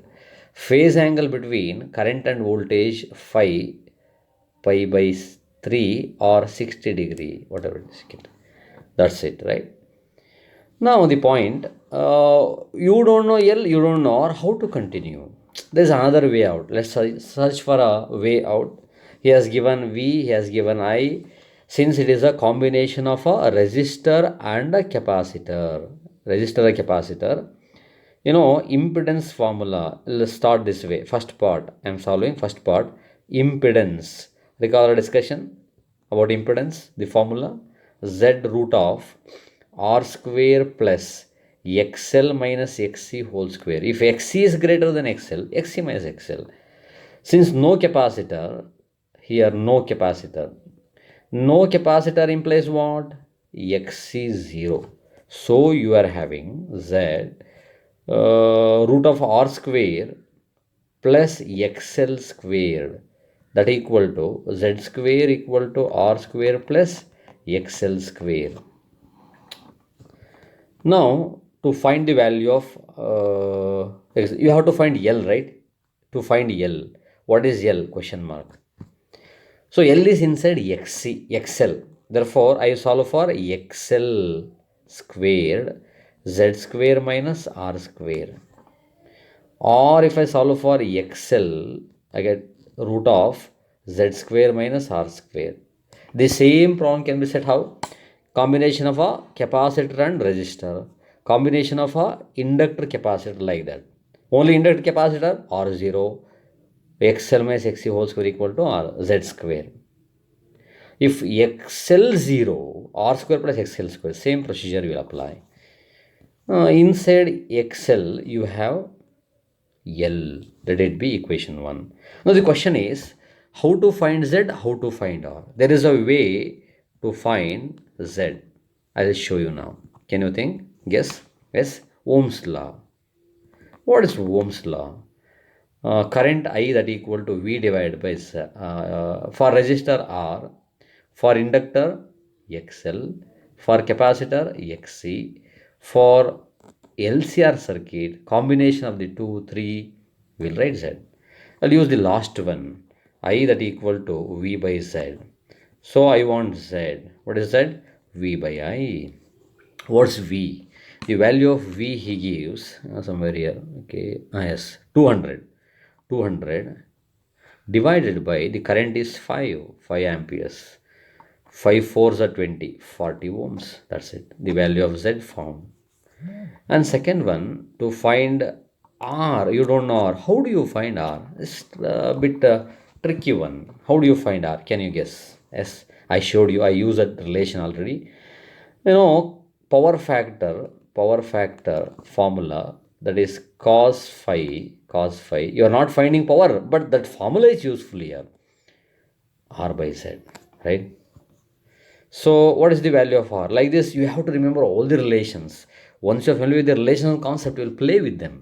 Phase angle between current and voltage 5 pi by 3 or 60 degree, whatever it is. That's it, right? Now the point, you don't know L, you don't know R, how to continue? There's another way out. Let's search for a way out. He has given V, he has given I. Since it is a combination of a resistor and a capacitor. Impedance formula. Let's start this way. First part, I am solving first part. Impedance. Recall our discussion about impedance. The formula Z root of R square plus XL minus XC whole square. If XC is greater than XL, XC minus XL. Since no capacitor, here no capacitor. No capacitor implies what? XC 0. So you are having Z root of R square plus XL squared, that equal to Z square equal to R square plus XL square. Now to find the value of you have to find L, right? To find L, what is L? Question mark. So L is inside XL. Therefore I solve for XL squared Z square minus R square. Or if I solve for XL, I get root of Z square minus R square. The same problem can be set how? Combination of a capacitor and resistor. Combination of a inductor capacitor, like that. Only inductor capacitor R0. XL minus XC whole square equal to R Z square. If XL 0, R square plus XL square, same procedure will apply. Inside XL you have L. Let it be equation 1. Now the question is, how to find Z, how to find R? There is a way to find Z. I will show you now. Can you think? Guess? Yes. Ohm's law. What is Ohm's law? Current I that equal to V divided by for resistor R, for inductor XL, for capacitor XC, for LCR circuit, combination of the 2, 3, we'll write Z. I'll use the last one, I that equal to V by Z. So I want Z. What is Z? V by I. What's V? The value of V he gives somewhere here. Okay. Yes, 200 divided by the current is 5 amperes. 5 4s are 20, 40 ohms. That's it. The value of Z found. And second one, to find R, you don't know R. How do you find R? It's a bit tricky one. How do you find R? Can you guess? Yes, I showed you. I used that relation already. Power factor formula, that is cos phi. You are not finding power, but that formula is useful here. R by Z, right? So what is the value of R? Like this, you have to remember all the relations. Once you are familiar with the relational concept, you will play with them.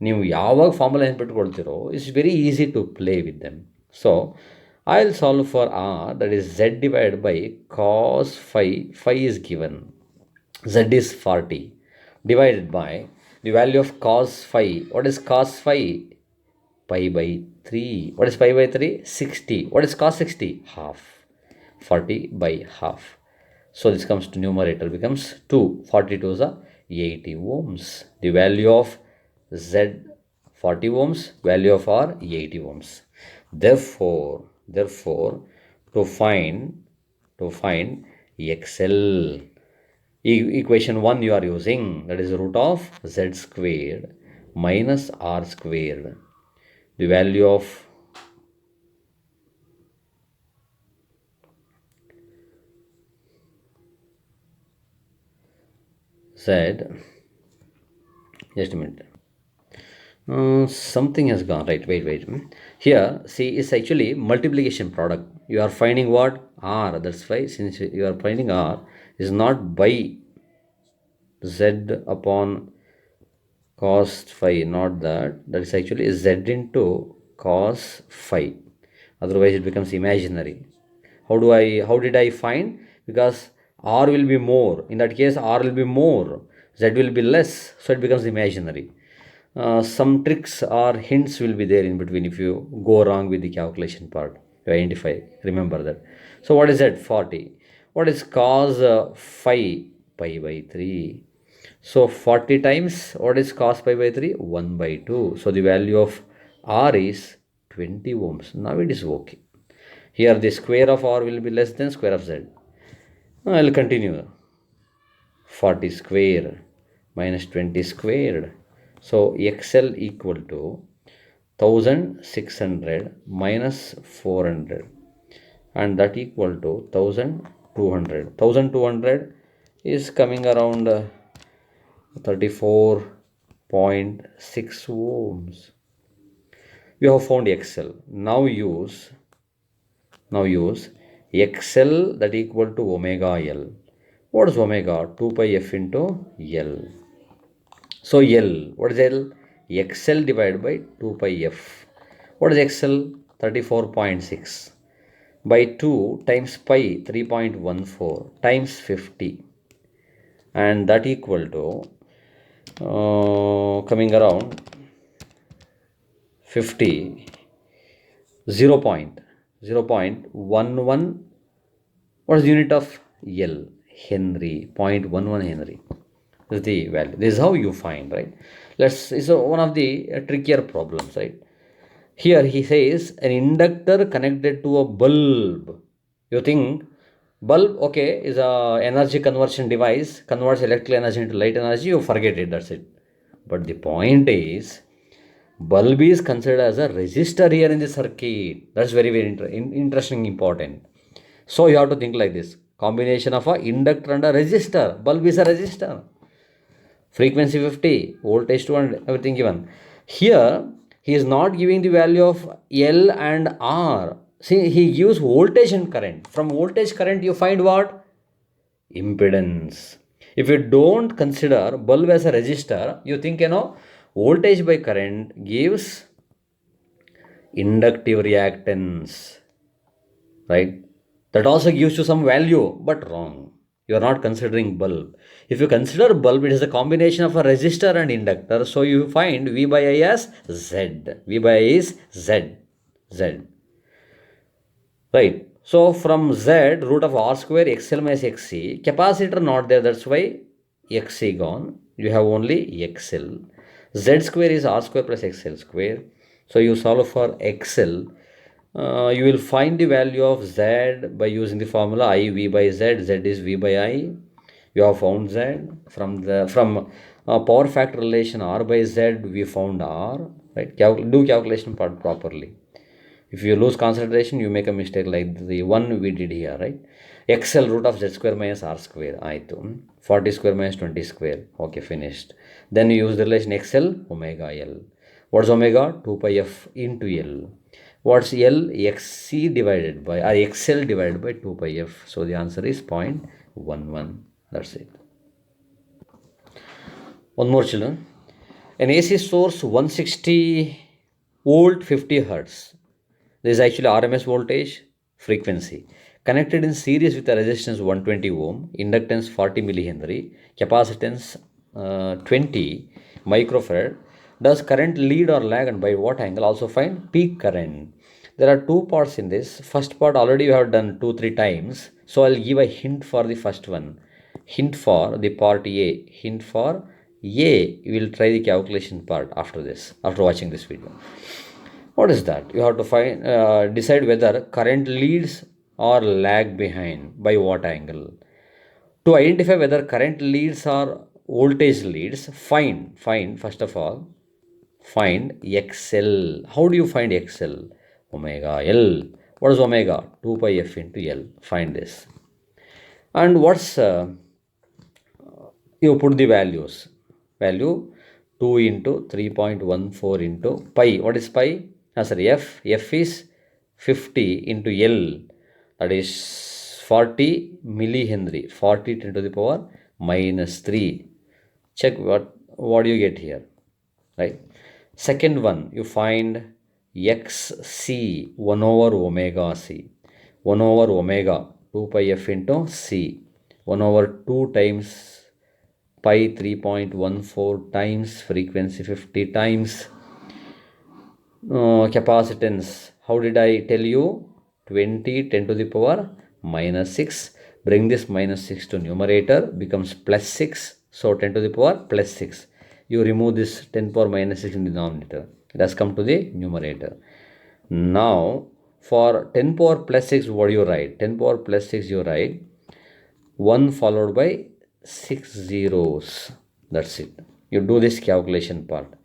ನೀವು ಯಾವಾಗ formula ನೆನ್ಪಿಟ್ಕೊಳ್ತಿರೋ, it's very easy to play with them. So I will solve for R, that is Z divided by cos phi. Phi is given. Z is 40 divided by the value of cos phi. What is cos phi? pi by 3. What is pi by 3? 60. What is cos 60? Half. 40 by half. So this comes to numerator becomes 2. 42 is 80 ohms. The value of Z 40 ohms, value of R 80 ohms. Therefore, to find XL, equation 1 you are using, that is root of Z squared minus R squared. The value of Z, just a minute. Something has gone right. Wait. Here, see, it's actually multiplication product. You are finding what? R. That's why, since you are finding R, is not by Z upon cos phi, not that. That is actually Z into cos phi. Otherwise, it becomes imaginary. How did I find? Because R will be more. In that case, R will be more. Z will be less. So it becomes imaginary. Some tricks or hints will be there in between if you go wrong with the calculation part. You identify, remember that. So what is that? 40. What is cos phi? Pi by 3. So 40 times, what is cos pi by 3? 1 by 2. So the value of R is 20 ohms. Now it is okay. Here the square of R will be less than square of Z. I will continue. 40 square minus 20 squared. So XL equal to 1600 minus 400, and that equal to 1200. 1200 is coming around 34.6 ohms. You have found XL. Now use XL, that equal to omega L. What is omega? 2 pi f into L. So L, what is L? XL divided by 2 pi f. What is XL? 34.6 by 2 times pi 3.14 times 50, and that equal to coming around 50 0.11. What is the unit of L? Henry. 0.11 Henry is the value. This is how you find, right? It's one of the trickier problems, right? Here he says an inductor connected to a bulb. You think bulb, okay, is a energy conversion device, converts electrical energy into light energy, you forget it, that's it. But the point is, bulb is considered as a resistor here in the circuit. That's very interesting, important. So you have to think like this: combination of a inductor and a resistor. Bulb is a resistor. Frequency 50, voltage 200, everything given. Here he is not giving the value of L and R. See, he gives voltage and current. From voltage current you find what? Impedance. If you don't consider bulb as a resistor, you think, voltage by current gives inductive reactance, right? That also gives you some value, but wrong. You are not considering bulb. If you consider bulb, it is a combination of a resistor and inductor. So you find V by I as Z. V by I is Z. Right. So from Z, root of R square, XL minus XC. Capacitor not there. That's why XC gone. You have only XL. Z square is R square plus XL square. So you solve for XL. You will find the value of Z by using the formula I V by Z. Z is V by I. You have found Z. From power factor relation R by Z, we found R. Right? Do calculation part properly. If you lose concentration, you make a mistake like the one we did here, right? XL root of Z square minus R square. 40 square minus 20 square. Okay, finished. Then you use the relation XL omega L. What's omega? 2 pi f into L. What's L? XC divided by, or XL divided by 2 pi f. So the answer is 0.11. That's it. One more, children. An AC source 160 volt 50 hertz. This is actually RMS voltage, frequency. Connected in series with a resistance 120 ohm, inductance 40 millihenry, capacitance 20 microfarad. Does current lead or lag, and by what angle? Also find peak current. There are two parts in this. First part already you have done 2-3 times. So I'll give a hint for the first one. Hint for the part A. Hint for A. You will try the calculation part after this, after watching this video. What is that? You have to find decide whether current leads or lag behind, by what angle. To identify whether current leads or voltage leads, find first of all, find XL. How do you find XL? Omega L. What is omega? 2 pi f into L. Find this. And what's you put the values. Value 2 into 3.14 into pi. What is pi? Sorry, F. F is 50 into L. That is 40 millihenry. 40 10 to the power minus 3. Check what do you get here. Right. Second one, you find XC 1 over omega C. 1 over omega 2 pi f into C. 1 over 2 times pi 3.14 times frequency 50 times capacitance. How did I tell you? 20 10 to the power minus 6. Bring this minus 6 to numerator, becomes plus 6. So 10 to the power plus 6. You remove this 10 power minus 6 in the denominator. It has come to the numerator. Now for 10 power plus 6, what do you write? 10 power plus 6 you write 1 followed by 6 zeros. That's it. You do this calculation part.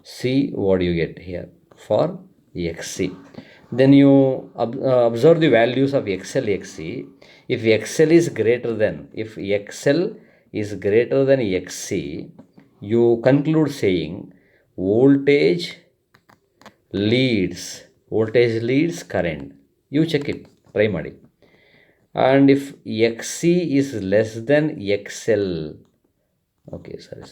See what you get here for XC. Then you observe the values of XL, XC. If XL is greater than, XC, you conclude saying voltage leads current. You check it, try ಮಾಡಿ. And if XC is less than XL, okay, sorry.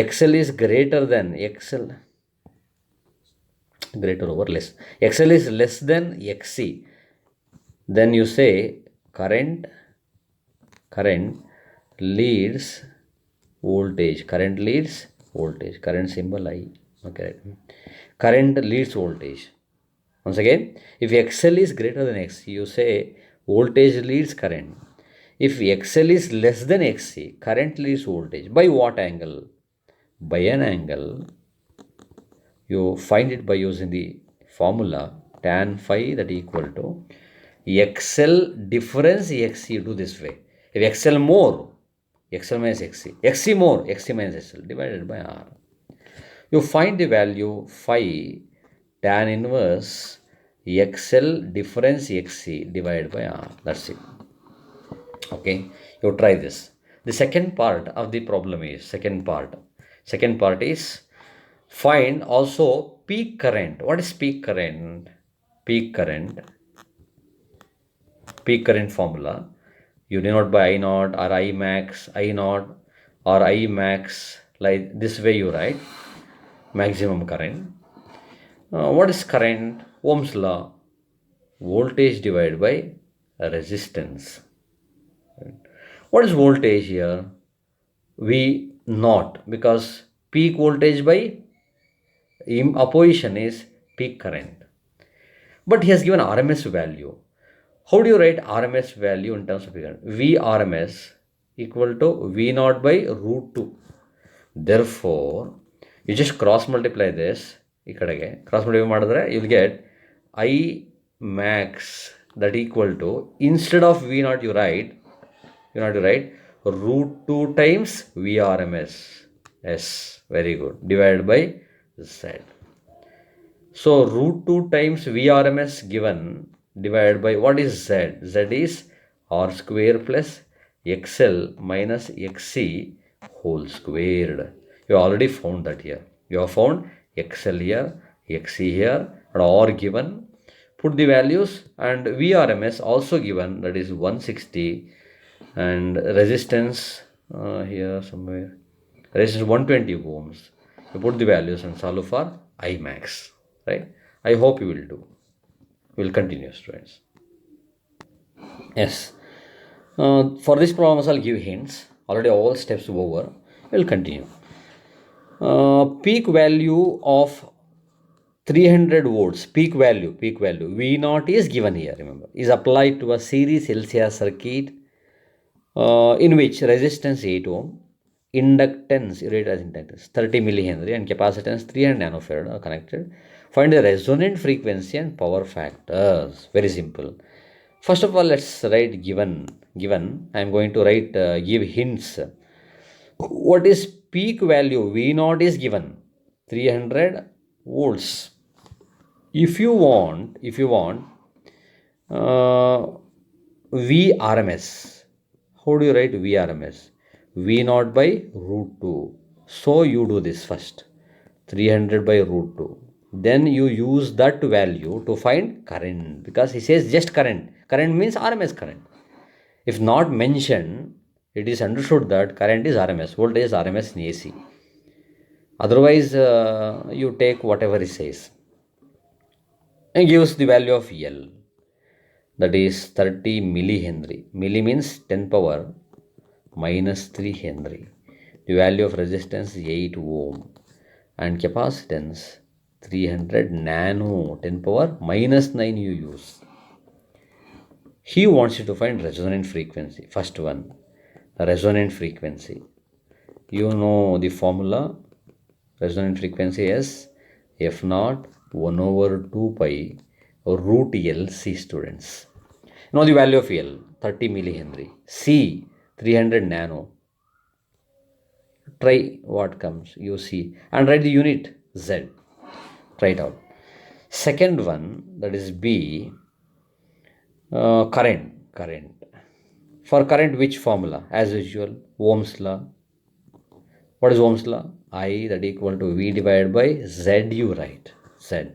XL is greater than greater over less. XL is less than XC. Then you say current leads voltage. Current symbol I. Okay. Current leads voltage. Once again, if XL is greater than XC, you say voltage leads current. If XL is less than XC, current leads voltage. By what angle? By an angle. You find it by using the formula tan phi that equal to XL difference XC. You do this way. If XL more, XL minus XC. XC more, XC minus XL divided by R. You find the value phi tan inverse XL difference XC divided by R. That's it. Okay, you try this. The second part of the problem is second part is find also peak current. What is peak current? Peak current formula. You denote by I naught or I max, I naught or I max. Like this way you write maximum current. What is current? Ohm's law. Voltage divided by resistance. What is voltage here? V naught, because peak voltage by opposition is peak current. But he has given RMS value. How do you write RMS value in terms of current? VRMS equal to V naught by root 2. Therefore, you just cross multiply this. Cross multiply, you'll get I max that equal to, instead of V naught you write root 2 times VRMS. Yes, very good. Divided by Z. So root 2 times VRMS given divided by what is Z? Z is R square plus XL minus XC whole squared. You already found that here. You have found XL here, XC here, and R given. Put the values, and VRMS also given, that is 160, and resistance here somewhere, resistance 120 ohms. You put the values and solve for I max. Right? I hope you will do. We will continue, students. Yes. For this problem, I'll give hints. Already all steps over. We will continue. Peak value of 300 volts, peak value V naught is given here, remember, is applied to a series LCR circuit in which resistance 8 ohm, inductance, you read as inductance 30 millihenry and capacitance 300 nanofarad are connected. Find the resonant frequency and power factors. Very simple. First of all, let's write given. I am going to write give hints. What is peak value? V naught is given 300 volts. If you want VRMS, how do you write VRMS? V naught by root 2. So you do this first, 300 by root 2. Then you use that value to find current, because he says just current. Current means RMS current. If not mentioned, it is understood that current is RMS, voltage is RMS in AC. Otherwise, you take whatever he says and gives the value of L, that is 30 millihenry. Milli means 10 power minus 3 henry. The value of resistance is 8 ohm and capacitance 300 nano, 10 power minus 9 you use. He wants you to find resonant frequency. First one, the resonant frequency. You know the formula. Resonant frequency is F naught 1 over 2 pi root L C, students. Now the value of L, 30 millihenry. C, 300 nano. Try what comes, you see. And write the unit Z. Try it out. Second one, that is B, current. For current, which formula? As usual, Ohm's law. What is Ohm's law? I that equal to V divided by Z, you write. Z.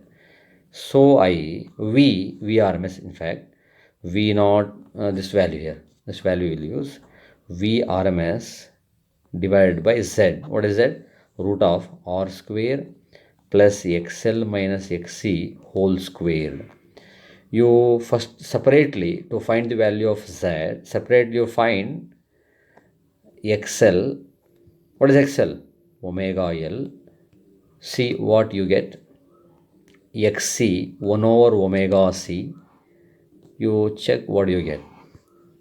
So VRMS, in fact, V naught, this value here. This value will use VRMS divided by Z. What is that? Root of R square plus XL minus XC whole squared. You first separately, to find the value of Z, separately you find XL. What is XL? Omega L. See what you get. XC 1 over omega C. You check what you get.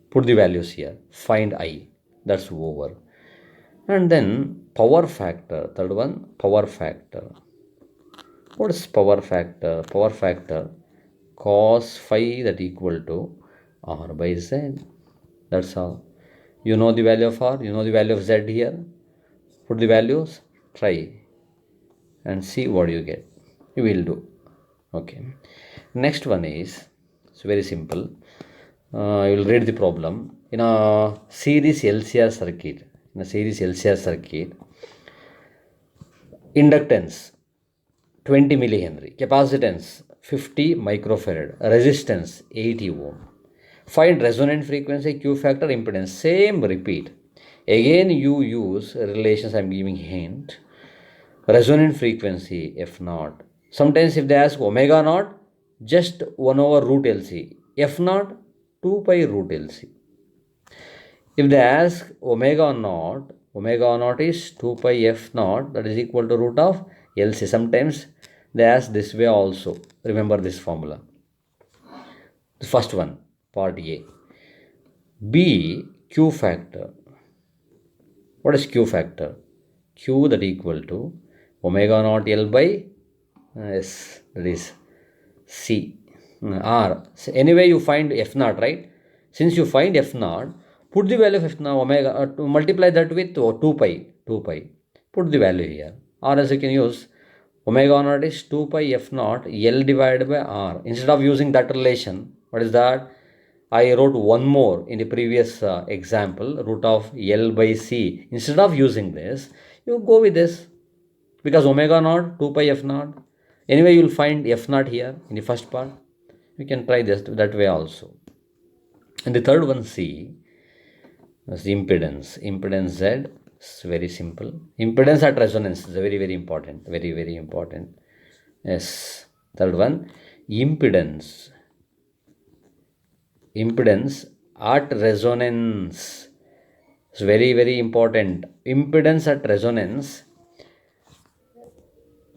Put the values here. Find I. That's over. And then power factor. Third one, power factor. What is power factor? Power factor cos phi that equal to R by Z. That's all. You know the value of R. You know the value of Z here. Put the values. Try and see what you get. You will do. Okay. Next one is, it's very simple. I will read the problem. In a series LCR circuit, inductance 20 millihenry, capacitance 50 microfarad, resistance 80 ohm. Find resonant frequency, Q factor, impedance. Same repeat. Again you use relations. I am giving hint. Resonant frequency F naught. Sometimes if they ask omega naught, just 1 over root LC. F naught 2 pi root LC. If they ask omega naught is 2 pi F naught, that is equal to root of LC. Sometimes they ask this way also. Remember this formula. The first one, part A. B, Q factor. What is Q factor? Q that equal to omega naught L by S, that is C, R. So anyway, you find F naught, right? Since you find F naught, put the value of F naught omega to multiply that with 2 pi. Put the value here. Or else you can use omega naught is 2 pi F naught L divided by R. Instead of using that relation, what is that? I wrote one more in the previous example, root of L by C. Instead of using this, you go with this, because omega naught 2 pi F naught. Anyway, you will find F naught here in the first part. You can try this that way also. And the third one, C, is impedance. Impedance Z. It's very simple. Impedance at resonance is very important. Very important. Yes. Third one, impedance. Impedance at resonance is very important. Impedance at resonance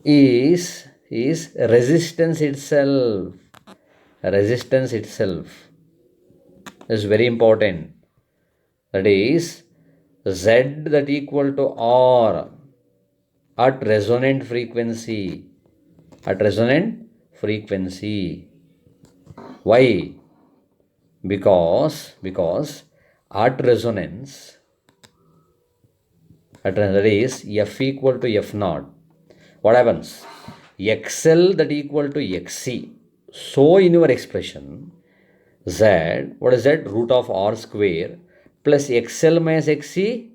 is resistance itself. Resistance itself is very important. That is Z that equal to R at resonant frequency. At resonant frequency. Why? Because at resonance, that is F equal to F naught. What happens? XL that equal to XC. So in your expression, Z, what is that? Root of R square plus XL minus XC,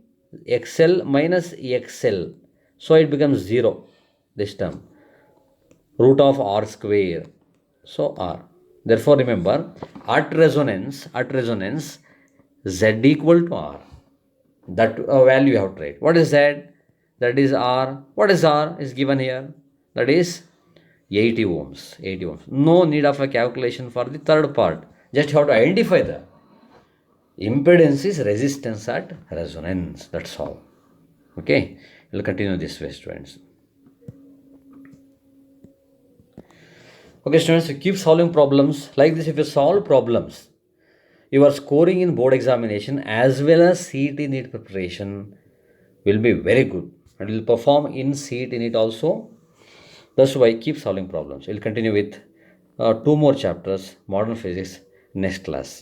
XL minus XL. So it becomes 0, this term. Root of R square. So R. Therefore remember, at resonance, Z equal to R. That value you have to write. What is Z? That is R. What is R? Is given here. That is 80 ohms. 80 ohms. No need of a calculation for the third part. Just you have to identify the impedance is resistance at resonance. That's all. Okay. We'll continue this way, students. Okay, students, you keep solving problems like this. If you solve problems, your scoring in board examination as well as CET NEET preparation will be very good and will perform in CET NEET also. That's why keep solving problems. We'll continue with 2 more chapters, modern physics, next class.